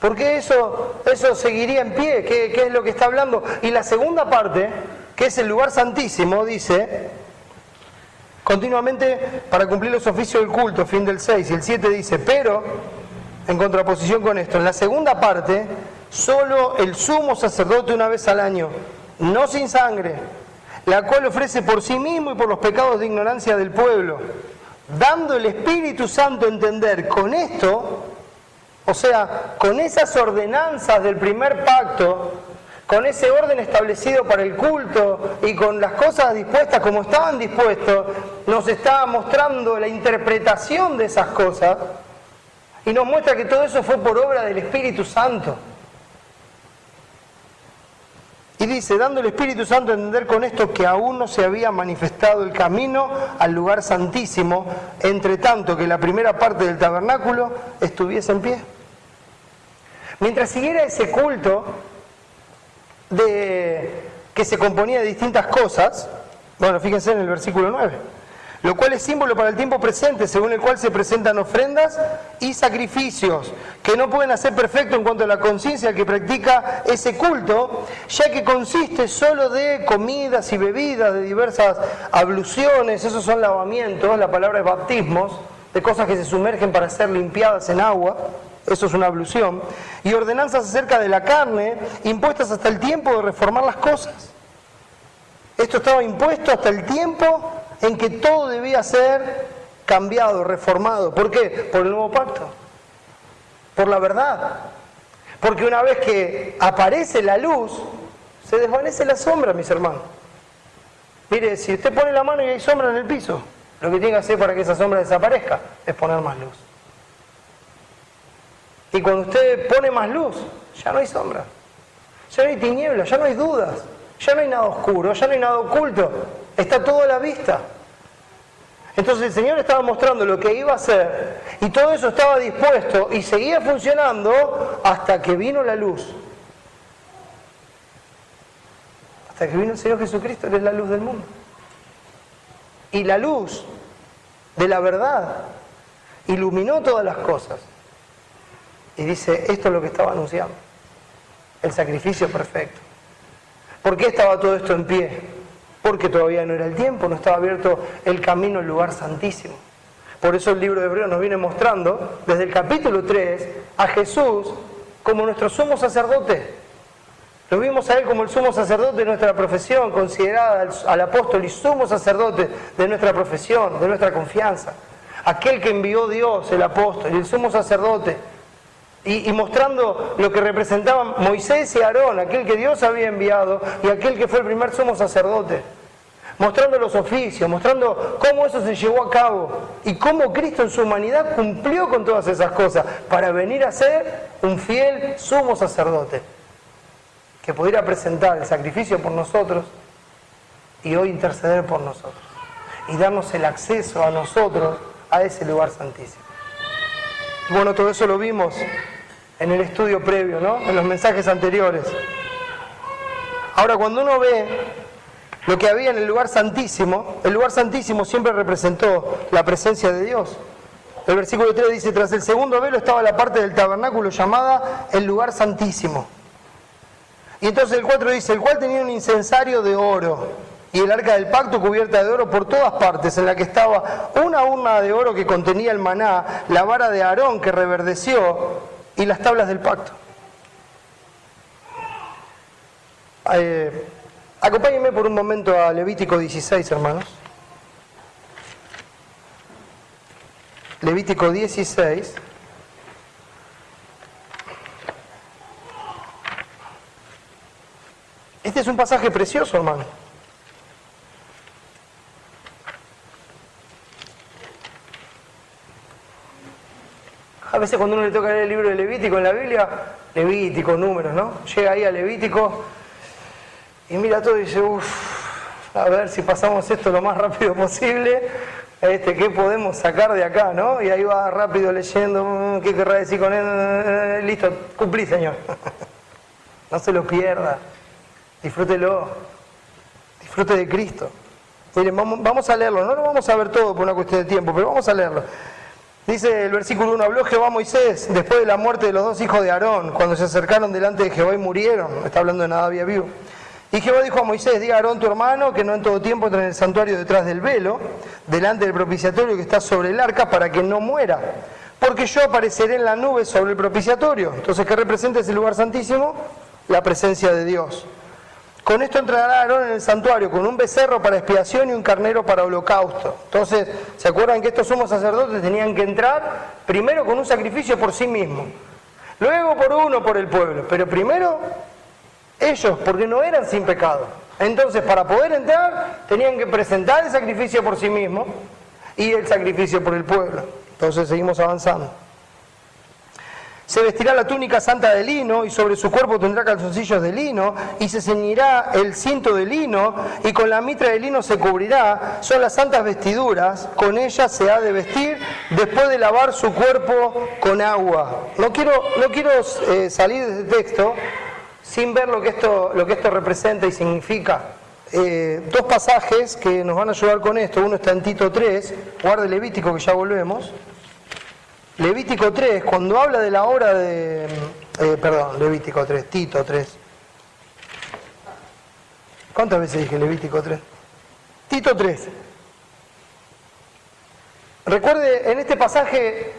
¿Por qué eso seguiría en pie? ¿Qué es lo que está hablando? Y la segunda parte, que es el lugar santísimo, dice, continuamente para cumplir los oficios del culto, fin del 6, y el 7 dice, pero, en contraposición con esto, en la segunda parte, solo el sumo sacerdote una vez al año, no sin sangre, la cual ofrece por sí mismo y por los pecados de ignorancia del pueblo, dando el Espíritu Santo a entender con esto, o sea, con esas ordenanzas del primer pacto, con ese orden establecido para el culto y con las cosas dispuestas como estaban dispuestos, nos está mostrando la interpretación de esas cosas y nos muestra que todo eso fue por obra del Espíritu Santo. Y dice, dando el Espíritu Santo a entender con esto que aún no se había manifestado el camino al lugar santísimo, entre tanto que la primera parte del tabernáculo estuviese en pie. Mientras siguiera ese culto, que se componía de distintas cosas, bueno, fíjense en el versículo 9, lo cual es símbolo para el tiempo presente, según el cual se presentan ofrendas y sacrificios, que no pueden hacer perfecto en cuanto a la conciencia del que practica ese culto, ya que consiste solo de comidas y bebidas, de diversas abluciones, esos son lavamientos, la palabra es bautismos, de cosas que se sumergen para ser limpiadas en agua. Eso es una ablución. Y ordenanzas acerca de la carne, impuestas hasta el tiempo de reformar las cosas. Esto estaba impuesto hasta el tiempo en que todo debía ser cambiado, reformado. ¿Por qué? Por el nuevo pacto. Por la verdad. Porque una vez que aparece la luz, se desvanece la sombra, mis hermanos. Mire, si usted pone la mano y hay sombra en el piso, lo que tiene que hacer para que esa sombra desaparezca es poner más luz. Y cuando usted pone más luz, ya no hay sombra, ya no hay tinieblas, ya no hay dudas, ya no hay nada oscuro, ya no hay nada oculto, está todo a la vista. Entonces el Señor estaba mostrando lo que iba a hacer y todo eso estaba dispuesto y seguía funcionando hasta que vino la luz. Hasta que vino el Señor Jesucristo, que es la luz del mundo. Y la luz de la verdad iluminó todas las cosas. Y dice, esto es lo que estaba anunciando, el sacrificio perfecto. ¿Por qué estaba todo esto en pie? Porque todavía no era el tiempo, no estaba abierto el camino al lugar santísimo. Por eso el libro de Hebreos nos viene mostrando, desde el capítulo 3, a Jesús como nuestro sumo sacerdote. Lo vimos a Él como el sumo sacerdote de nuestra profesión, considerada al apóstol y sumo sacerdote de nuestra profesión, de nuestra confianza. Aquel que envió Dios, el apóstol y el sumo sacerdote, y mostrando lo que representaban Moisés y Aarón, aquel que Dios había enviado y aquel que fue el primer sumo sacerdote, mostrando los oficios, mostrando cómo eso se llevó a cabo y cómo Cristo en su humanidad cumplió con todas esas cosas para venir a ser un fiel sumo sacerdote que pudiera presentar el sacrificio por nosotros y hoy interceder por nosotros y darnos el acceso a nosotros a ese lugar santísimo. Bueno, todo eso lo vimos en el estudio previo, ¿no? En los mensajes anteriores. Ahora, cuando uno ve lo que había en el lugar santísimo siempre representó la presencia de Dios. El versículo 3 dice, tras el segundo velo estaba la parte del tabernáculo llamada el lugar santísimo. Y entonces el 4 dice, el cual tenía un incensario de oro y el arca del pacto cubierta de oro por todas partes, en la que estaba una urna de oro que contenía el maná, la vara de Aarón que reverdeció y las tablas del pacto. Acompáñenme por un momento a Levítico 16, hermanos. Levítico 16. Este es un pasaje precioso, hermano. A veces cuando uno le toca leer el libro de Levítico en la Biblia, Levítico, números, ¿no? Llega ahí a Levítico y mira todo y dice, a ver si pasamos esto lo más rápido posible, ¿qué podemos sacar de acá, no? Y ahí va rápido leyendo, ¿qué querrá decir con él? Listo, cumplí, Señor. No se lo pierda, disfrútelo, disfrute de Cristo. Miren, vamos a leerlo, no lo vamos a ver todo por una cuestión de tiempo, pero vamos a leerlo. Dice el versículo 1, habló Jehová a Moisés después de la muerte de los dos hijos de Aarón, cuando se acercaron delante de Jehová y murieron. Está hablando de Nadab y Abiú. Y Jehová dijo a Moisés, diga a Aarón tu hermano que no en todo tiempo entre en el santuario detrás del velo, delante del propiciatorio que está sobre el arca, para que no muera. porque yo apareceré en la nube sobre el propiciatorio. Entonces, ¿qué representa ese lugar santísimo? La presencia de Dios. Con esto entrará Aarón en el santuario, con un becerro para expiación y un carnero para holocausto. Entonces, ¿se acuerdan que estos sumos sacerdotes tenían que entrar primero con un sacrificio por sí mismos? Luego por uno por el pueblo, pero primero ellos, porque no eran sin pecado. Entonces, para poder entrar, tenían que presentar el sacrificio por sí mismos y el sacrificio por el pueblo. Entonces, seguimos avanzando. Se vestirá la túnica santa de lino, y sobre su cuerpo tendrá calzoncillos de lino, y se ceñirá el cinto de lino, y con la mitra de lino se cubrirá. Son las santas vestiduras, con ellas se ha de vestir después de lavar su cuerpo con agua. No quiero salir de este texto sin ver lo que esto representa y significa. Dos pasajes que nos van a ayudar con esto. Uno está en Tito 3, guarde Levítico que ya volvemos. Levítico 3, cuando habla de la obra de... Levítico 3, Tito 3. ¿Cuántas veces dije Levítico 3? Tito 3. Recuerde, en este pasaje,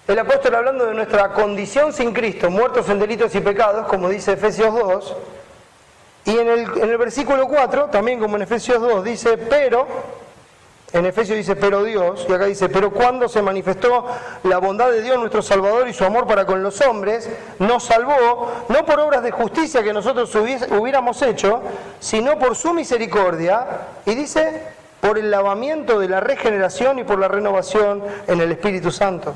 el apóstol hablando de nuestra condición sin Cristo, muertos en delitos y pecados, como dice Efesios 2, y en el versículo 4, también como en Efesios 2, dice, pero... En Efesios dice, pero Dios, y acá dice, pero cuando se manifestó la bondad de Dios nuestro Salvador y su amor para con los hombres, nos salvó, no por obras de justicia que nosotros hubiéramos hecho, sino por su misericordia, y dice, por el lavamiento de la regeneración y por la renovación en el Espíritu Santo,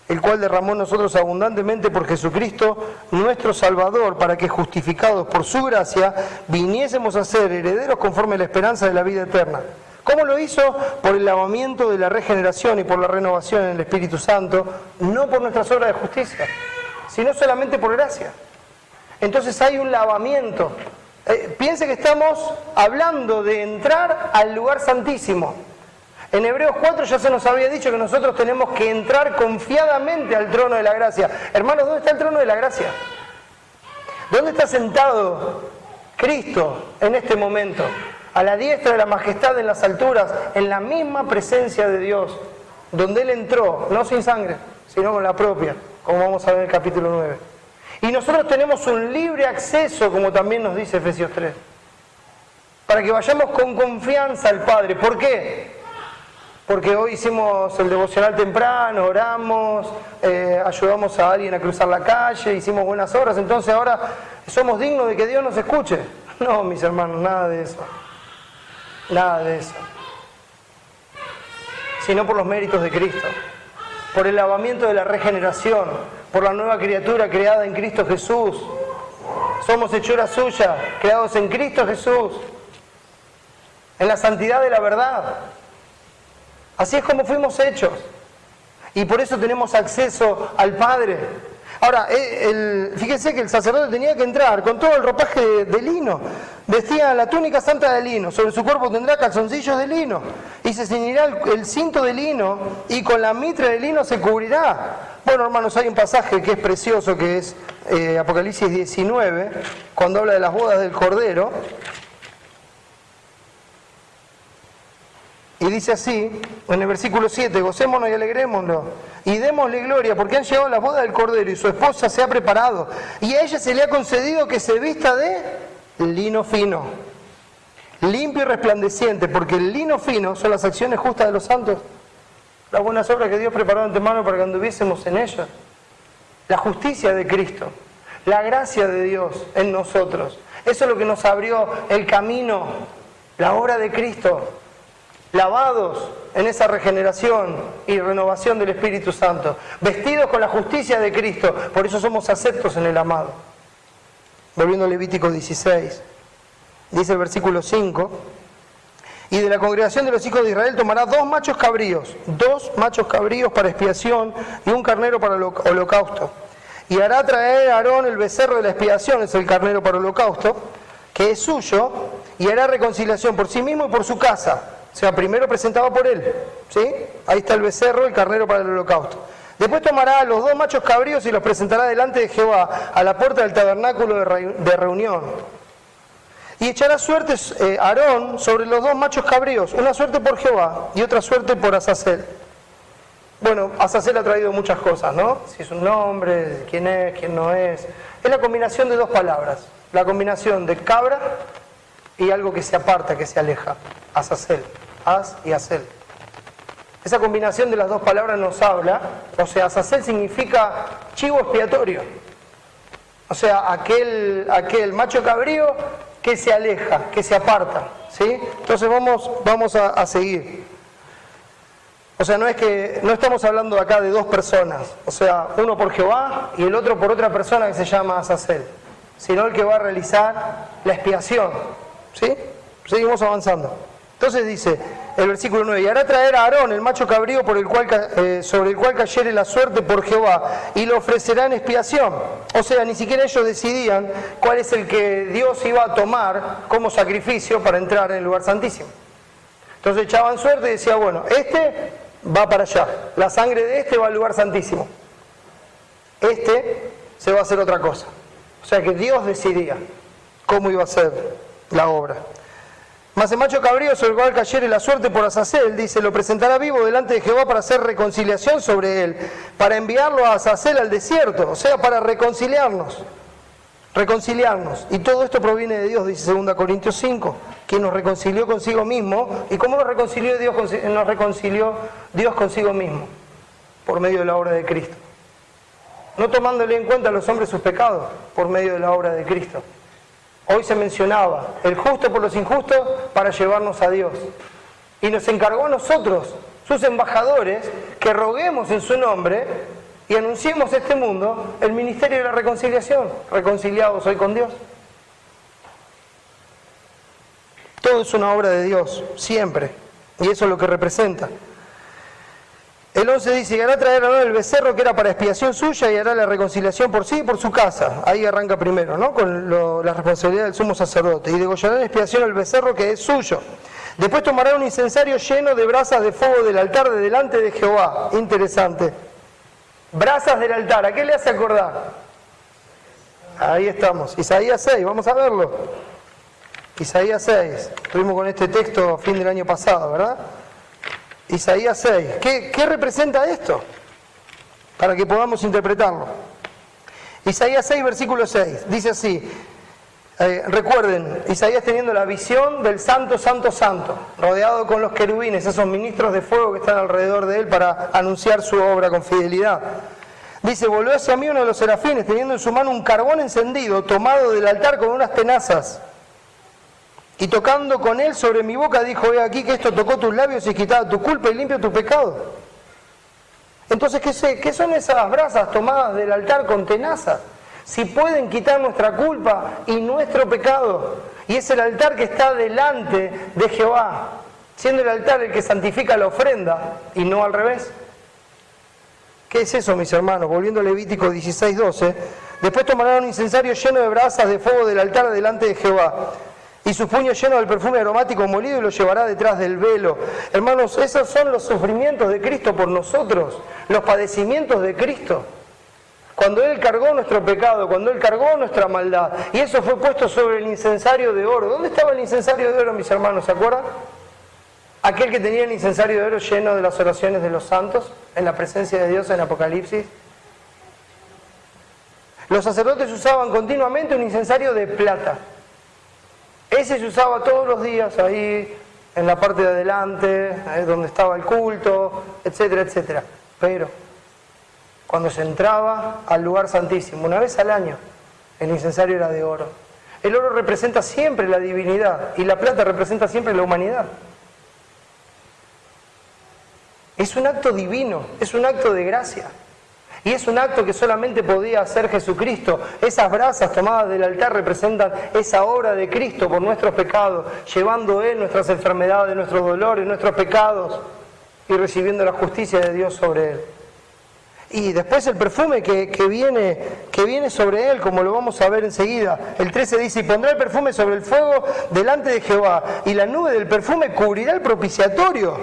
el cual derramó en nosotros abundantemente por Jesucristo, nuestro Salvador, para que justificados por su gracia, viniésemos a ser herederos conforme a la esperanza de la vida eterna. ¿Cómo lo hizo? Por el lavamiento de la regeneración y por la renovación en el Espíritu Santo, no por nuestras obras de justicia, sino solamente por gracia. Entonces hay un lavamiento. Piense que estamos hablando de entrar al lugar santísimo. En Hebreos 4 ya se nos había dicho que nosotros tenemos que entrar confiadamente al trono de la gracia. Hermanos, ¿dónde está el trono de la gracia? ¿Dónde está sentado Cristo en este momento? A la diestra de la majestad en las alturas, en la misma presencia de Dios, donde Él entró, no sin sangre, sino con la propia, como vamos a ver en el capítulo 9. Y nosotros tenemos un libre acceso, como también nos dice Efesios 3, para que vayamos con confianza al Padre. ¿Por qué? Porque hoy hicimos el devocional temprano, oramos, ayudamos a alguien a cruzar la calle, hicimos buenas obras, entonces ahora somos dignos de que Dios nos escuche. No, mis hermanos, nada de eso. Nada de eso. Sino por los méritos de Cristo, por el lavamiento de la regeneración, por la nueva criatura creada en Cristo Jesús. Somos hechura suya, creados en Cristo Jesús, en la santidad de la verdad. Así es como fuimos hechos. Y por eso tenemos acceso al Padre. Ahora, fíjense que el sacerdote tenía que entrar con todo el ropaje de lino. Vestía la túnica santa de lino, sobre su cuerpo tendrá calzoncillos de lino, y se ceñirá el cinto de lino, y con la mitra de lino se cubrirá. Bueno, hermanos, hay un pasaje que es precioso, que es Apocalipsis 19, cuando habla de las bodas del Cordero. Y dice así, en el versículo 7, gocémonos y alegrémonos, y démosle gloria, porque han llegado las bodas del Cordero, y su esposa se ha preparado, y a ella se le ha concedido que se vista de lino fino, limpio y resplandeciente, porque el lino fino son las acciones justas de los santos, las buenas obras que Dios preparó de antemano para que anduviésemos en ellas, la justicia de Cristo, la gracia de Dios en nosotros. Eso es lo que nos abrió el camino, la obra de Cristo, lavados en esa regeneración y renovación del Espíritu Santo, vestidos con la justicia de Cristo, por eso somos aceptos en el amado. Volviendo a Levítico 16, dice el versículo 5, y de la congregación de los hijos de Israel tomará dos machos cabríos para expiación y un carnero para holocausto. Y hará traer a Aarón el becerro de la expiación, es el carnero para holocausto, que es suyo, y hará reconciliación por sí mismo y por su casa. O sea, primero presentaba por él, ¿sí? Ahí está el becerro, el carnero para el holocausto. Después tomará a los dos machos cabríos y los presentará delante de Jehová, a la puerta del tabernáculo de reunión. Y echará suertes Aarón sobre los dos machos cabríos, una suerte por Jehová y otra suerte por Azazel. Bueno, Azazel ha traído muchas cosas, ¿no? Si es un nombre, quién es, quién no es. Es la combinación de dos palabras. La combinación de cabra y algo que se aparta, que se aleja. Azazel. Az y Azel. Esa combinación de las dos palabras nos habla, o sea, Azazel significa chivo expiatorio. O sea, aquel macho cabrío que se aleja, que se aparta, ¿sí? Entonces vamos a seguir. O sea, no estamos hablando acá de dos personas, o sea, uno por Jehová y el otro por otra persona que se llama Azazel, sino el que va a realizar la expiación, ¿sí? Seguimos avanzando. Entonces dice el versículo 9, y hará traer a Aarón el macho cabrío sobre el cual cayere la suerte por Jehová, y lo ofrecerá en expiación. O sea, ni siquiera ellos decidían cuál es el que Dios iba a tomar como sacrificio para entrar en el lugar santísimo. Entonces echaban suerte y decía, bueno, este va para allá, la sangre de este va al lugar santísimo, este se va a hacer otra cosa. O sea que Dios decidía cómo iba a ser la obra. Mas el macho cabrío sobre el cual cayere la suerte por Azazel, dice, lo presentará vivo delante de Jehová para hacer reconciliación sobre él, para enviarlo a Azazel al desierto, o sea, para reconciliarnos. Y todo esto proviene de Dios, dice 2 Corintios 5, quien nos reconcilió consigo mismo. ¿Y cómo nos reconcilió Dios consigo mismo? Por medio de la obra de Cristo. No tomándole en cuenta a los hombres sus pecados, por medio de la obra de Cristo. Hoy se mencionaba el justo por los injustos para llevarnos a Dios. Y nos encargó a nosotros, sus embajadores, que roguemos en su nombre y anunciemos a este mundo el ministerio de la reconciliación, reconciliados hoy con Dios. Todo es una obra de Dios, siempre, y eso es lo que representa. El 11 dice, y hará traer a Aarón el becerro que era para expiación suya y hará la reconciliación por sí y por su casa. Ahí arranca primero, ¿no? Con la responsabilidad del sumo sacerdote. Y degollará en expiación el becerro que es suyo. Después tomará un incensario lleno de brasas de fuego del altar de delante de Jehová. Interesante. Brasas del altar, ¿a qué le hace acordar? Ahí estamos, Isaías 6, vamos a verlo. Isaías 6, estuvimos con este texto a fin del año pasado, ¿verdad? Isaías 6, ¿qué representa esto? Para que podamos interpretarlo. Isaías 6, versículo 6, dice así, recuerden, Isaías teniendo la visión del santo, santo, santo, rodeado con los querubines, esos ministros de fuego que están alrededor de él para anunciar su obra con fidelidad. Dice, volvió hacia mí uno de los serafines, teniendo en su mano un carbón encendido, tomado del altar con unas tenazas. Y tocando con él sobre mi boca, dijo, he aquí que esto tocó tus labios y quitaba tu culpa y limpia tu pecado. Entonces, ¿qué son esas brasas tomadas del altar con tenazas? Si pueden quitar nuestra culpa y nuestro pecado. Y es el altar que está delante de Jehová, siendo el altar el que santifica la ofrenda y no al revés. ¿Qué es eso, mis hermanos? Volviendo a Levítico 16:12. Después tomarán un incensario lleno de brasas de fuego del altar delante de Jehová, y sus puños llenos del perfume aromático molido, y lo llevará detrás del velo. Hermanos, esos son los sufrimientos de Cristo por nosotros, los padecimientos de Cristo. Cuando Él cargó nuestro pecado, cuando Él cargó nuestra maldad, y eso fue puesto sobre el incensario de oro. ¿Dónde estaba el incensario de oro, mis hermanos? ¿Se acuerdan? Aquel que tenía el incensario de oro lleno de las oraciones de los santos, en la presencia de Dios en Apocalipsis. Los sacerdotes usaban continuamente un incensario de plata. Ese se usaba todos los días ahí, en la parte de adelante, donde estaba el culto, etcétera, etcétera. Pero cuando se entraba al lugar santísimo, una vez al año, el incensario era de oro. El oro representa siempre la divinidad y la plata representa siempre la humanidad. Es un acto divino, es un acto de gracia. Y es un acto que solamente podía hacer Jesucristo. Esas brasas tomadas del altar representan esa obra de Cristo por nuestros pecados, llevando Él nuestras enfermedades, nuestros dolores, nuestros pecados y recibiendo la justicia de Dios sobre Él. Y después el perfume que viene sobre Él, como lo vamos a ver enseguida. El 13 dice, y pondrá el perfume sobre el fuego delante de Jehová, y la nube del perfume cubrirá el propiciatorio.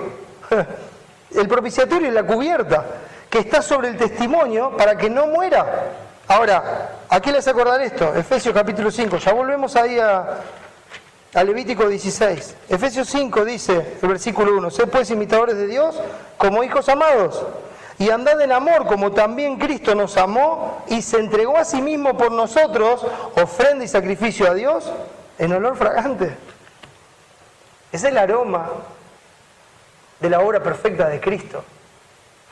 El propiciatorio es la cubierta que está sobre el testimonio para que no muera. Ahora, ¿a qué les acordar esto? Efesios capítulo 5, ya volvemos ahí a Levítico 16. Efesios 5 dice, el versículo 1, sed pues imitadores de Dios como hijos amados, y andad en amor como también Cristo nos amó y se entregó a sí mismo por nosotros, ofrenda y sacrificio a Dios en olor fragante. Es el aroma de la obra perfecta de Cristo,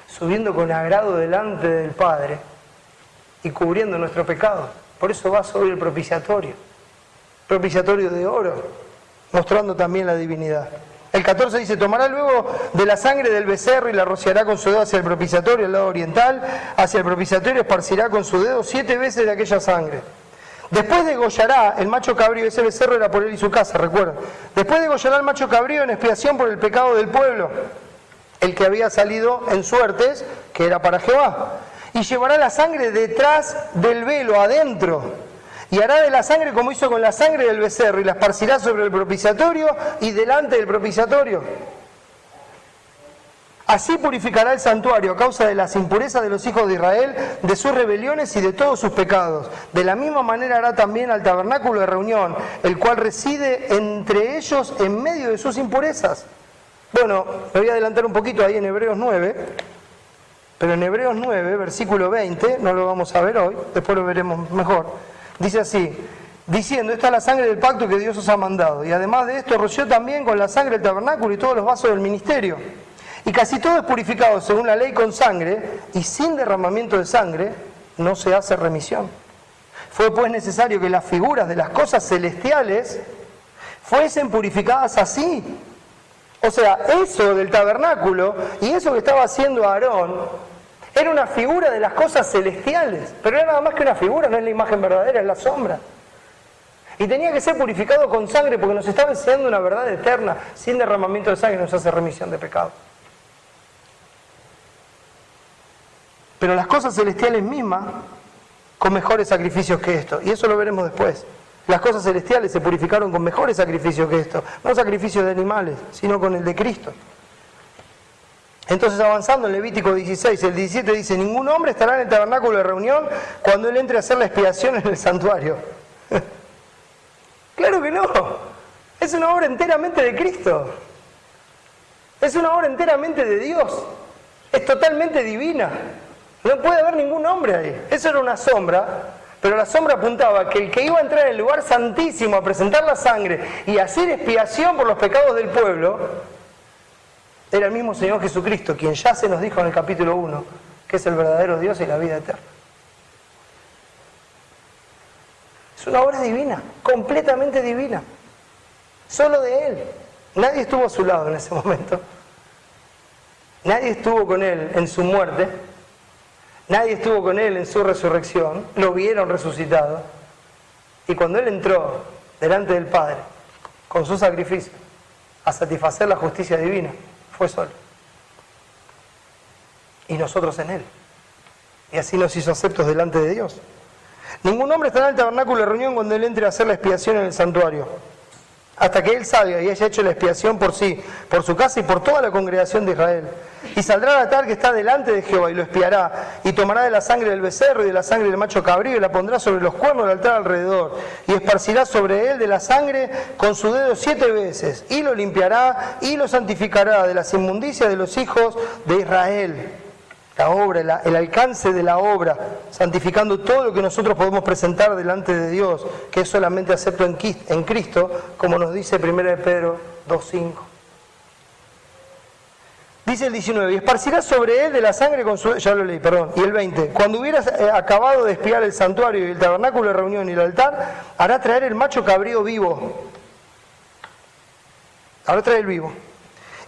subiendo con agrado delante del Padre y cubriendo nuestro pecado. Por eso va sobre el propiciatorio de oro, mostrando también la divinidad. El 14 dice, tomará luego de la sangre del becerro y la rociará con su dedo hacia el propiciatorio, al lado oriental, hacia el propiciatorio esparcirá con su dedo 7 veces de aquella sangre. Después degollará el macho cabrío, ese becerro era por él y su casa, recuerda. Después degollará el macho cabrío en expiación por el pecado del pueblo, el que había salido en suertes, que era para Jehová. Y llevará la sangre detrás del velo, adentro. Y hará de la sangre como hizo con la sangre del becerro, y la esparcirá sobre el propiciatorio y delante del propiciatorio. Así purificará el santuario a causa de las impurezas de los hijos de Israel, de sus rebeliones y de todos sus pecados. De la misma manera hará también al tabernáculo de reunión, el cual reside entre ellos en medio de sus impurezas. Bueno, me voy a adelantar un poquito ahí en Hebreos 9, pero en Hebreos 9, versículo 20, no lo vamos a ver hoy, después lo veremos mejor. Dice así, diciendo, esta es la sangre del pacto que Dios os ha mandado. Y además de esto, roció también con la sangre del tabernáculo y todos los vasos del ministerio. Y casi todo es purificado según la ley con sangre, y sin derramamiento de sangre no se hace remisión. Fue pues necesario que las figuras de las cosas celestiales fuesen purificadas así. O sea, eso del tabernáculo y eso que estaba haciendo Aarón era una figura de las cosas celestiales, pero era nada más que una figura, no es la imagen verdadera, es la sombra. Y tenía que ser purificado con sangre porque nos estaba enseñando una verdad eterna. Sin derramamiento de sangre no se hace remisión de pecados. Pero las cosas celestiales mismas, con mejores sacrificios que esto, y eso lo veremos después. Las cosas celestiales se purificaron con mejores sacrificios que esto, no sacrificios de animales, sino con el de Cristo. Entonces, avanzando en Levítico 16, el 17 dice, ningún hombre estará en el tabernáculo de reunión cuando él entre a hacer la expiación en el santuario. Claro que no, es una obra enteramente de Cristo, es una obra enteramente de Dios, es totalmente divina, no puede haber ningún hombre ahí. Eso era una sombra, pero la sombra apuntaba a que el que iba a entrar en el lugar santísimo a presentar la sangre y a hacer expiación por los pecados del pueblo, era el mismo Señor Jesucristo, quien ya se nos dijo en el capítulo 1, que es el verdadero Dios y la vida eterna. Es una obra divina, completamente divina. Solo de Él. Nadie estuvo a su lado en ese momento. Nadie estuvo con Él en su muerte. Nadie estuvo con Él en su resurrección. Lo vieron resucitado. Y cuando Él entró delante del Padre, con su sacrificio, a satisfacer la justicia divina, fue solo. Y nosotros en Él. Y así nos hizo aceptos delante de Dios. Ningún hombre estará en el tabernáculo de reunión cuando Él entre a hacer la expiación en el santuario, hasta que Él salga y haya hecho la expiación por sí, por su casa y por toda la congregación de Israel. Y saldrá al altar que está delante de Jehová y lo expiará, y tomará de la sangre del becerro y de la sangre del macho cabrío y la pondrá sobre los cuernos del altar alrededor, y esparcirá sobre él de la sangre con su dedo 7 veces, y lo limpiará y lo santificará de las inmundicias de los hijos de Israel. La obra, el alcance de la obra, santificando todo lo que nosotros podemos presentar delante de Dios, que es solamente acepto en Cristo, como nos dice 1 Pedro 2:5. Dice el 19, y esparcirá sobre él de la sangre con su... Ya lo leí, perdón. Y el 20, cuando hubieras acabado de expiar el santuario y el tabernáculo de reunión y el altar, hará traer el macho cabrío vivo. Hará traer el vivo.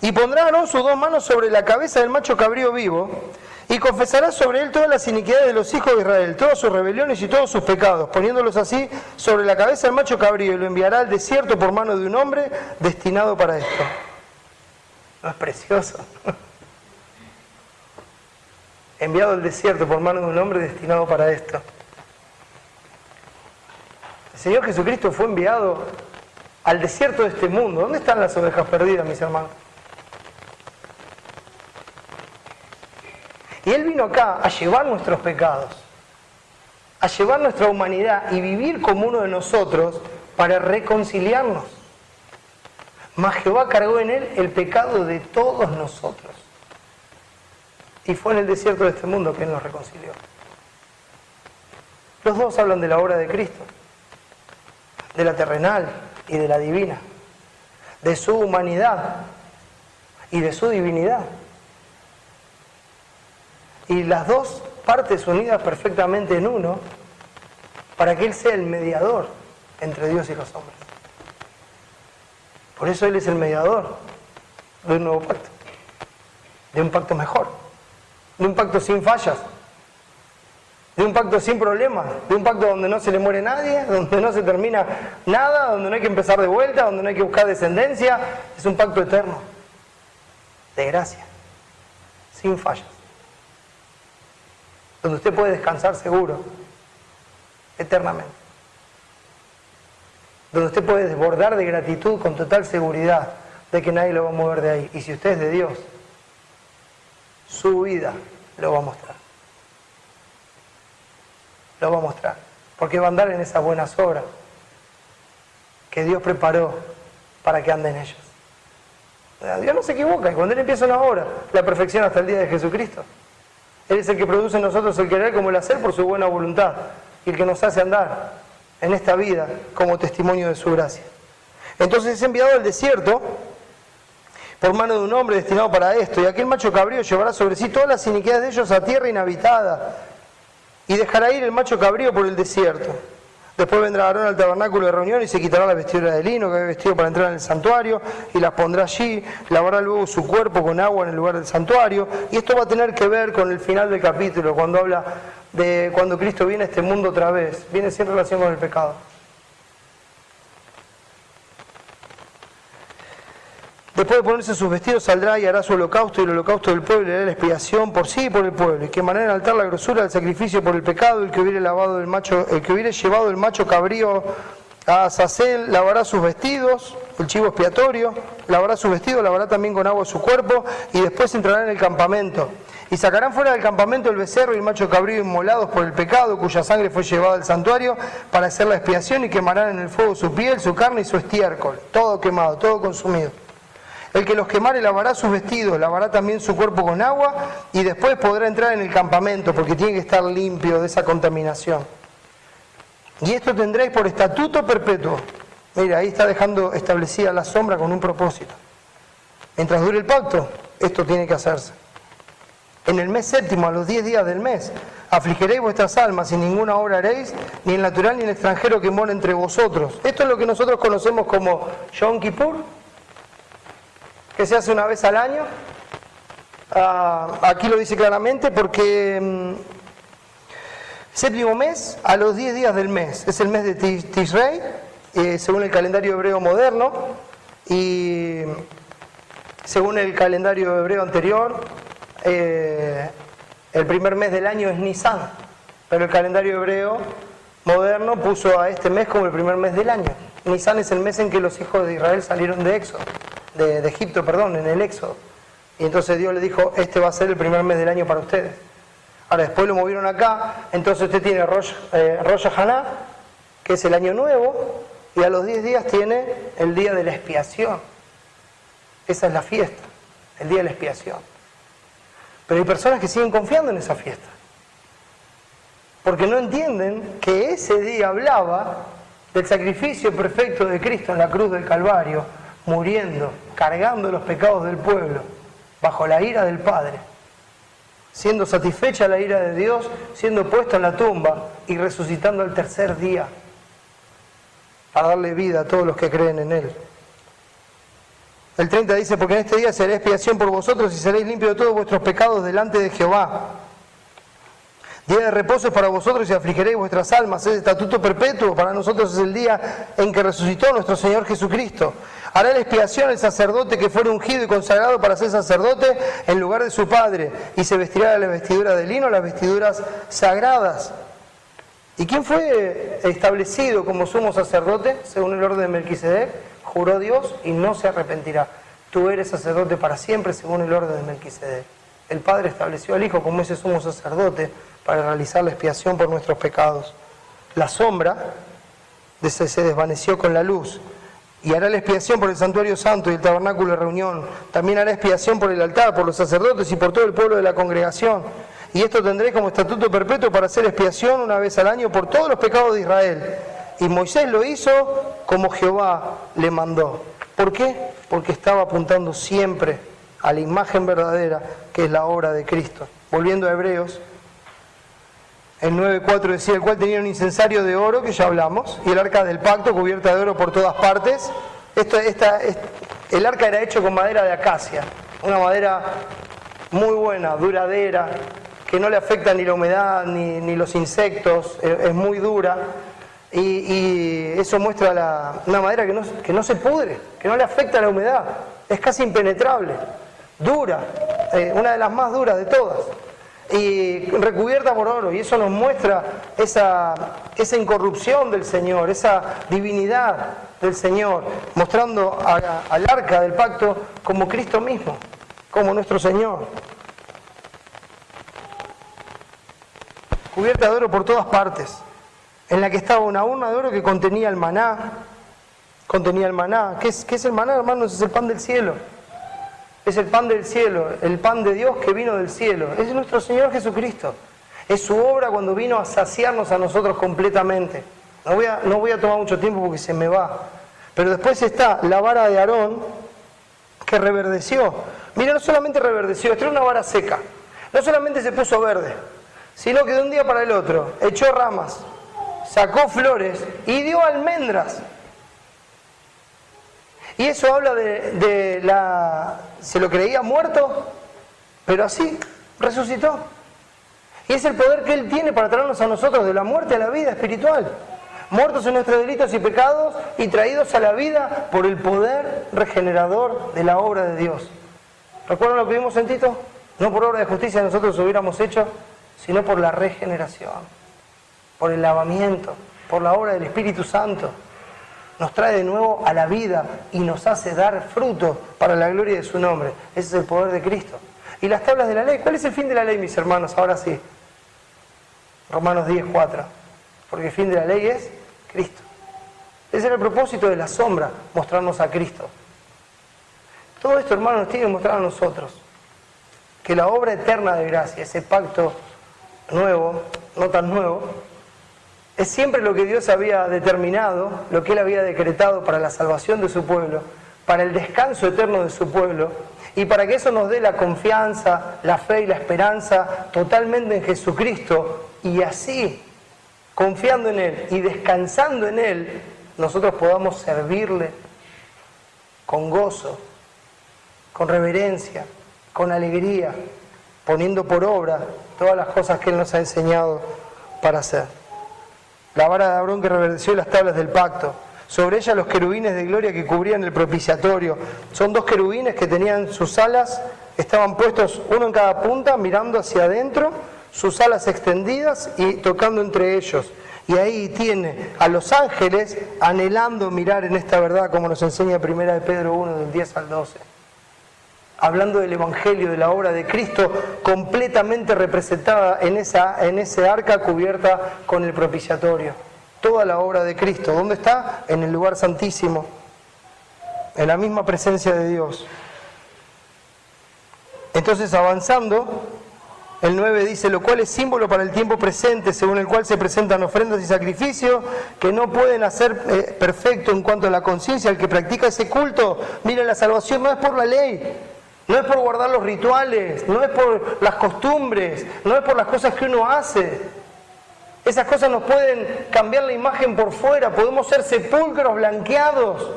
Y pondrá Aarón sus 2 manos sobre la cabeza del macho cabrío vivo, y confesará sobre él todas las iniquidades de los hijos de Israel, todas sus rebeliones y todos sus pecados, poniéndolos así sobre la cabeza del macho cabrío, y lo enviará al desierto por mano de un hombre destinado para esto. ¿No es precioso? Enviado al desierto por mano de un hombre destinado para esto. El Señor Jesucristo fue enviado al desierto de este mundo. ¿Dónde están las ovejas perdidas, mis hermanos? Y Él vino acá a llevar nuestros pecados, a llevar nuestra humanidad y vivir como uno de nosotros para reconciliarnos. Mas Jehová cargó en Él el pecado de todos nosotros. Y fue en el desierto de este mundo que Él nos reconcilió. Los dos hablan de la obra de Cristo, de la terrenal y de la divina, de su humanidad y de su divinidad. Y las dos partes unidas perfectamente en uno, para que Él sea el mediador entre Dios y los hombres. Por eso Él es el mediador de un nuevo pacto, de un pacto mejor, de un pacto sin fallas, de un pacto sin problemas, de un pacto donde no se le muere nadie, donde no se termina nada, donde no hay que empezar de vuelta, donde no hay que buscar descendencia. Es un pacto eterno, de gracia, sin fallas, donde usted puede descansar seguro, eternamente, donde usted puede desbordar de gratitud con total seguridad de que nadie lo va a mover de ahí. Y si usted es de Dios, su vida lo va a mostrar. Lo va a mostrar, porque va a andar en esas buenas obras que Dios preparó para que anden ellos. Dios no se equivoca, y cuando Él empieza una obra, la perfección hasta el día de Jesucristo. Él es el que produce en nosotros el querer como el hacer por su buena voluntad, y el que nos hace andar en esta vida como testimonio de su gracia. Entonces es enviado al desierto por mano de un hombre destinado para esto, y aquel macho cabrío llevará sobre sí todas las iniquidades de ellos a tierra inhabitada, y dejará ir el macho cabrío por el desierto. Después vendrá Aarón al tabernáculo de reunión y se quitará la vestidura de lino que había vestido para entrar en el santuario y las pondrá allí, lavará luego su cuerpo con agua en el lugar del santuario. Y esto va a tener que ver con el final del capítulo, cuando habla de cuando Cristo viene a este mundo otra vez, viene sin relación con el pecado. Después de ponerse sus vestidos saldrá y hará su holocausto y el holocausto del pueblo y hará la expiación por sí y por el pueblo, y quemará en el altar la grosura del sacrificio por el pecado. El que hubiere llevado el macho cabrío a Azazel lavará sus vestidos, el chivo expiatorio, lavará sus vestidos, lavará también con agua su cuerpo, y después entrará en el campamento. Y sacarán fuera del campamento el becerro y el macho cabrío inmolados por el pecado, cuya sangre fue llevada al santuario para hacer la expiación, y quemarán en el fuego su piel, su carne y su estiércol, todo quemado, todo consumido. El que los quemare lavará sus vestidos, lavará también su cuerpo con agua, y después podrá entrar en el campamento, porque tiene que estar limpio de esa contaminación. Y esto tendréis por estatuto perpetuo. Mira, ahí está dejando establecida la sombra con un propósito. Mientras dure el pacto, esto tiene que hacerse. En el mes séptimo, a los 10 días del mes, afligiréis vuestras almas y ninguna obra haréis, ni el natural ni el extranjero que mora entre vosotros. Esto es lo que nosotros conocemos como Yom Kippur, que se hace una vez al año. Aquí lo dice claramente porque séptimo mes, a los 10 días del mes, es el mes de Tishrei, según el calendario hebreo moderno, y según el calendario hebreo anterior, el primer mes del año es Nisan, pero el calendario hebreo moderno puso a este mes como el primer mes del año. Nisan es el mes en que los hijos de Israel salieron de Egipto, en el Éxodo. Y entonces Dios le dijo, este va a ser el primer mes del año para ustedes. Ahora después lo movieron acá, entonces usted tiene Rosh Hashanah, que es el año nuevo, y a los 10 días tiene el día de la expiación. Esa es la fiesta, el día de la expiación. Pero hay personas que siguen confiando en esa fiesta, porque no entienden que ese día hablaba del sacrificio perfecto de Cristo en la cruz del Calvario, muriendo, cargando los pecados del pueblo, bajo la ira del Padre, siendo satisfecha la ira de Dios, siendo puesto en la tumba y resucitando al tercer día, para darle vida a todos los que creen en Él. El 30 dice, porque en este día se hará expiación por vosotros y seréis limpios de todos vuestros pecados delante de Jehová. Día de reposo es para vosotros y afligiréis vuestras almas. Es estatuto perpetuo, para nosotros es el día en que resucitó nuestro Señor Jesucristo. Hará la expiación el sacerdote que fuere ungido y consagrado para ser sacerdote en lugar de su padre, y se vestirá de la vestidura de lino, las vestiduras sagradas. ¿Y quién fue establecido como sumo sacerdote, según el orden de Melquisedec? Juró Dios y no se arrepentirá. Tú eres sacerdote para siempre, según el orden de Melquisedec. El Padre estableció al Hijo como ese sumo sacerdote para realizar la expiación por nuestros pecados. La sombra se desvaneció con la luz, Y hará la expiación por el santuario santo y el tabernáculo de reunión. También hará expiación por el altar, por los sacerdotes y por todo el pueblo de la congregación. Y esto tendré como estatuto perpetuo para hacer expiación una vez al año por todos los pecados de Israel. Y Moisés lo hizo como Jehová le mandó. ¿Por qué? Porque estaba apuntando siempre a la imagen verdadera que es la obra de Cristo. Volviendo a Hebreos, el 9:4 decía, el cual tenía un incensario de oro, que ya hablamos, y el arca del pacto cubierta de oro por todas partes. El arca era hecho con madera de acacia, una madera muy buena, duradera, que no le afecta ni la humedad ni los insectos, es muy dura. Y eso muestra una madera que no se pudre, que no le afecta la humedad, es casi impenetrable, dura, una de las más duras de todas, y recubierta por oro, y eso nos muestra esa incorrupción del Señor, esa divinidad del Señor, mostrando al arca del pacto como Cristo mismo, como nuestro Señor. Cubierta de oro por todas partes, en la que estaba una urna de oro que contenía el maná. ¿Qué es el maná, hermanos? Es el pan del cielo. Es el pan del cielo, el pan de Dios que vino del cielo. Es nuestro Señor Jesucristo. Es su obra cuando vino a saciarnos a nosotros completamente. No voy a tomar mucho tiempo porque se me va. Pero después está la vara de Aarón que reverdeció. Mira, no solamente reverdeció, esta era una vara seca. No solamente se puso verde, sino que de un día para el otro echó ramas, sacó flores y dio almendras. Y eso habla se lo creía muerto, pero así resucitó. Y es el poder que Él tiene para traernos a nosotros de la muerte a la vida espiritual. Muertos en nuestros delitos y pecados y traídos a la vida por el poder regenerador de la obra de Dios. ¿Recuerdan lo que vimos en Tito? No por obra de justicia nosotros hubiéramos hecho, sino por la regeneración, por el lavamiento, por la obra del Espíritu Santo. Nos trae de nuevo a la vida y nos hace dar fruto para la gloria de su nombre. Ese es el poder de Cristo. Y las tablas de la ley, ¿cuál es el fin de la ley, mis hermanos? Ahora sí. Romanos 10:4. Porque el fin de la ley es Cristo. Ese era el propósito de la sombra, mostrarnos a Cristo. Todo esto, hermanos, nos tiene que mostrar a nosotros que la obra eterna de gracia, ese pacto nuevo, no tan nuevo, es siempre lo que Dios había determinado, lo que Él había decretado para la salvación de su pueblo, para el descanso eterno de su pueblo, y para que eso nos dé la confianza, la fe y la esperanza totalmente en Jesucristo, y así, confiando en Él y descansando en Él, nosotros podamos servirle con gozo, con reverencia, con alegría, poniendo por obra todas las cosas que Él nos ha enseñado para hacer. La vara de Aarón que reverdeció las tablas del pacto. Sobre ella los querubines de gloria que cubrían el propiciatorio. Son 2 querubines que tenían sus alas, estaban puestos uno en cada punta, mirando hacia adentro, sus alas extendidas y tocando entre ellos. Y ahí tiene a los ángeles anhelando mirar en esta verdad, como nos enseña 1 de Pedro 1, del 10 al 12. Hablando del Evangelio, de la obra de Cristo, completamente representada en ese arca cubierta con el propiciatorio. Toda la obra de Cristo. ¿Dónde está? En el lugar santísimo, en la misma presencia de Dios. Entonces, avanzando, el 9 dice, lo cual es símbolo para el tiempo presente, según el cual se presentan ofrendas y sacrificios que no pueden hacer perfecto en cuanto a la conciencia. El que practica ese culto, mira, la salvación no es por la ley, no es por guardar los rituales, no es por las costumbres, no es por las cosas que uno hace. Esas cosas nos pueden cambiar la imagen por fuera, podemos ser sepulcros blanqueados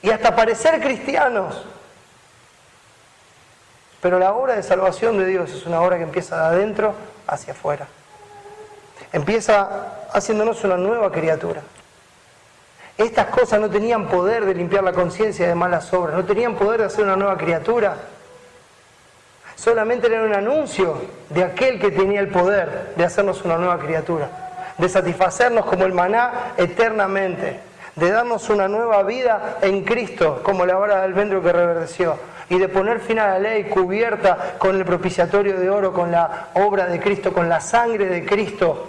y hasta parecer cristianos. Pero la obra de salvación de Dios es una obra que empieza de adentro hacia afuera. Empieza haciéndonos una nueva criatura. Estas cosas no tenían poder de limpiar la conciencia de malas obras, no tenían poder de hacer una nueva criatura. Solamente era un anuncio de aquel que tenía el poder de hacernos una nueva criatura, de satisfacernos como el maná eternamente, de darnos una nueva vida en Cristo, como la vara de almendro que reverdeció, y de poner fin a la ley cubierta con el propiciatorio de oro, con la obra de Cristo, con la sangre de Cristo,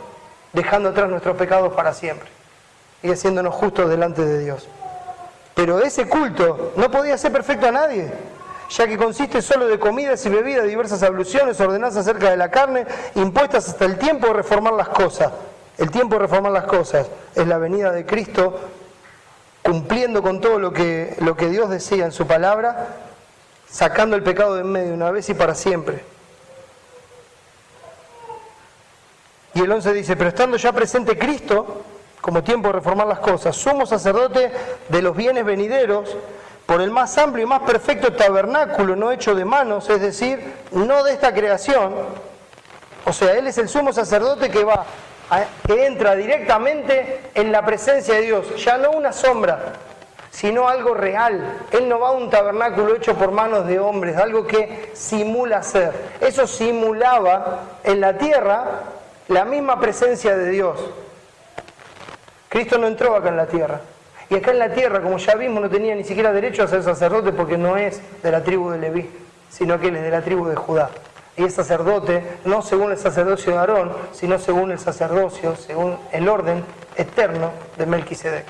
dejando atrás nuestros pecados para siempre y haciéndonos justos delante de Dios. Pero ese culto no podía ser perfecto a nadie, ya que consiste solo de comidas y bebidas, diversas abluciones, ordenanzas acerca de la carne, impuestas hasta el tiempo de reformar las cosas. El tiempo de reformar las cosas es la venida de Cristo, cumpliendo con todo lo que Dios decía en su palabra, sacando el pecado de en medio una vez y para siempre. Y el 11 dice, pero estando ya presente Cristo, como tiempo de reformar las cosas, sumo sacerdote de los bienes venideros, por el más amplio y más perfecto tabernáculo, no hecho de manos, es decir, no de esta creación. O sea, Él es el sumo sacerdote que entra directamente en la presencia de Dios, ya no una sombra, sino algo real. Él no va a un tabernáculo hecho por manos de hombres, algo que simula ser. Eso simulaba en la tierra la misma presencia de Dios. Cristo no entró acá en la tierra. Y acá en la tierra, como ya vimos, no tenía ni siquiera derecho a ser sacerdote porque no es de la tribu de Leví, sino que él es de la tribu de Judá. Y es sacerdote no según el sacerdocio de Aarón, sino según el sacerdocio, según el orden eterno de Melquisedec.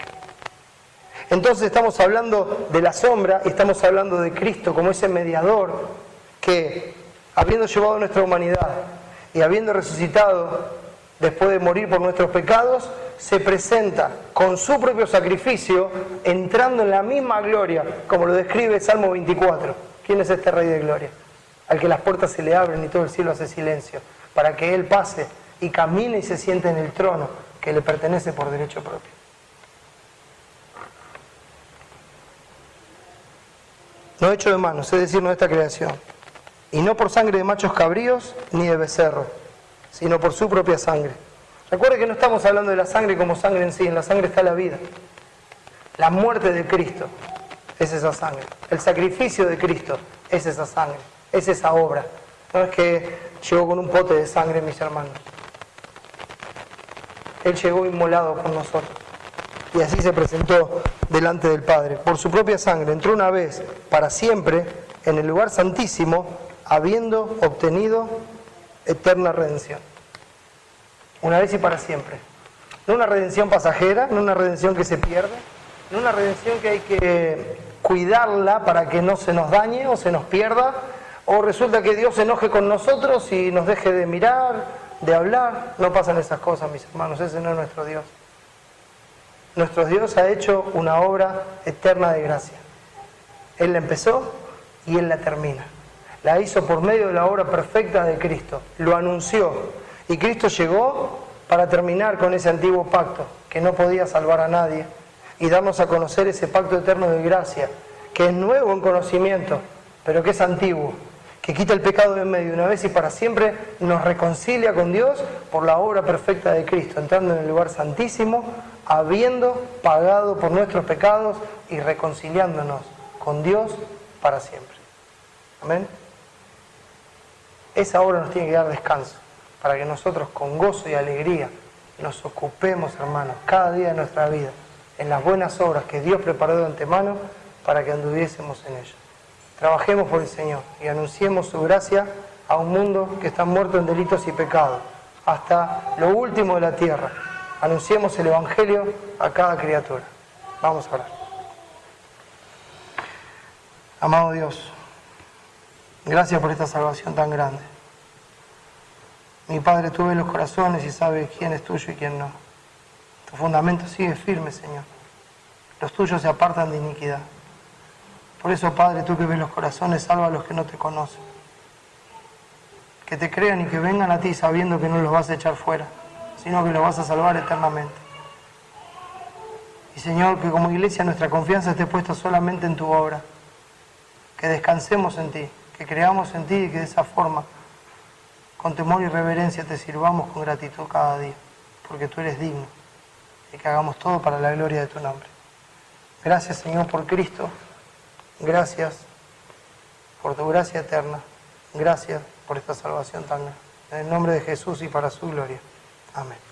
Entonces estamos hablando de la sombra y estamos hablando de Cristo como ese mediador que, habiendo llevado nuestra humanidad y habiendo resucitado después de morir por nuestros pecados, se presenta con su propio sacrificio, entrando en la misma gloria, como lo describe Salmo 24. ¿Quién es este Rey de Gloria? Al que las puertas se le abren y todo el cielo hace silencio, para que Él pase y camine y se siente en el trono que le pertenece por derecho propio. No hecho de manos, es decir, no de esta creación. Y no por sangre de machos cabríos ni de becerro, sino por su propia sangre. Recuerde que no estamos hablando de la sangre como sangre en sí, en la sangre está la vida. La muerte de Cristo es esa sangre. El sacrificio de Cristo es esa sangre, es esa obra. No es que llegó con un pote de sangre, mis hermanos. Él llegó inmolado por nosotros. Y así se presentó delante del Padre. Por su propia sangre entró una vez, para siempre, en el lugar santísimo, habiendo obtenido eterna redención. Una vez y para siempre. No una redención pasajera, no una redención que se pierde, no una redención que hay que cuidarla para que no se nos dañe o se nos pierda, o resulta que Dios se enoje con nosotros y nos deje de mirar, de hablar. No pasan esas cosas, mis hermanos, ese no es nuestro Dios. Nuestro Dios ha hecho una obra eterna de gracia. Él la empezó y Él la termina. La hizo por medio de la obra perfecta de Cristo. Lo anunció. Y Cristo llegó para terminar con ese antiguo pacto que no podía salvar a nadie y darnos a conocer ese pacto eterno de gracia, que es nuevo en conocimiento, pero que es antiguo, que quita el pecado de en medio una vez y para siempre nos reconcilia con Dios por la obra perfecta de Cristo, entrando en el lugar santísimo, habiendo pagado por nuestros pecados y reconciliándonos con Dios para siempre. Amén. Esa obra nos tiene que dar descanso, para que nosotros con gozo y alegría nos ocupemos, hermanos, cada día de nuestra vida, en las buenas obras que Dios preparó de antemano para que anduviésemos en ellas. Trabajemos por el Señor y anunciemos su gracia a un mundo que está muerto en delitos y pecados, hasta lo último de la tierra. Anunciemos el Evangelio a cada criatura. Vamos a orar. Amado Dios, gracias por esta salvación tan grande. Mi Padre, tú ves los corazones y sabes quién es tuyo y quién no. Tu fundamento sigue firme, Señor. Los tuyos se apartan de iniquidad. Por eso, Padre, tú que ves los corazones, salva a los que no te conocen. Que te crean y que vengan a ti sabiendo que no los vas a echar fuera, sino que los vas a salvar eternamente. Y, Señor, que como iglesia nuestra confianza esté puesta solamente en tu obra. Que descansemos en ti, que creamos en ti y que de esa forma, con temor y reverencia, te sirvamos con gratitud cada día, porque tú eres digno, y que hagamos todo para la gloria de tu nombre. Gracias, Señor, por Cristo. Gracias por tu gracia eterna. Gracias por esta salvación tan grande. En el nombre de Jesús y para su gloria. Amén.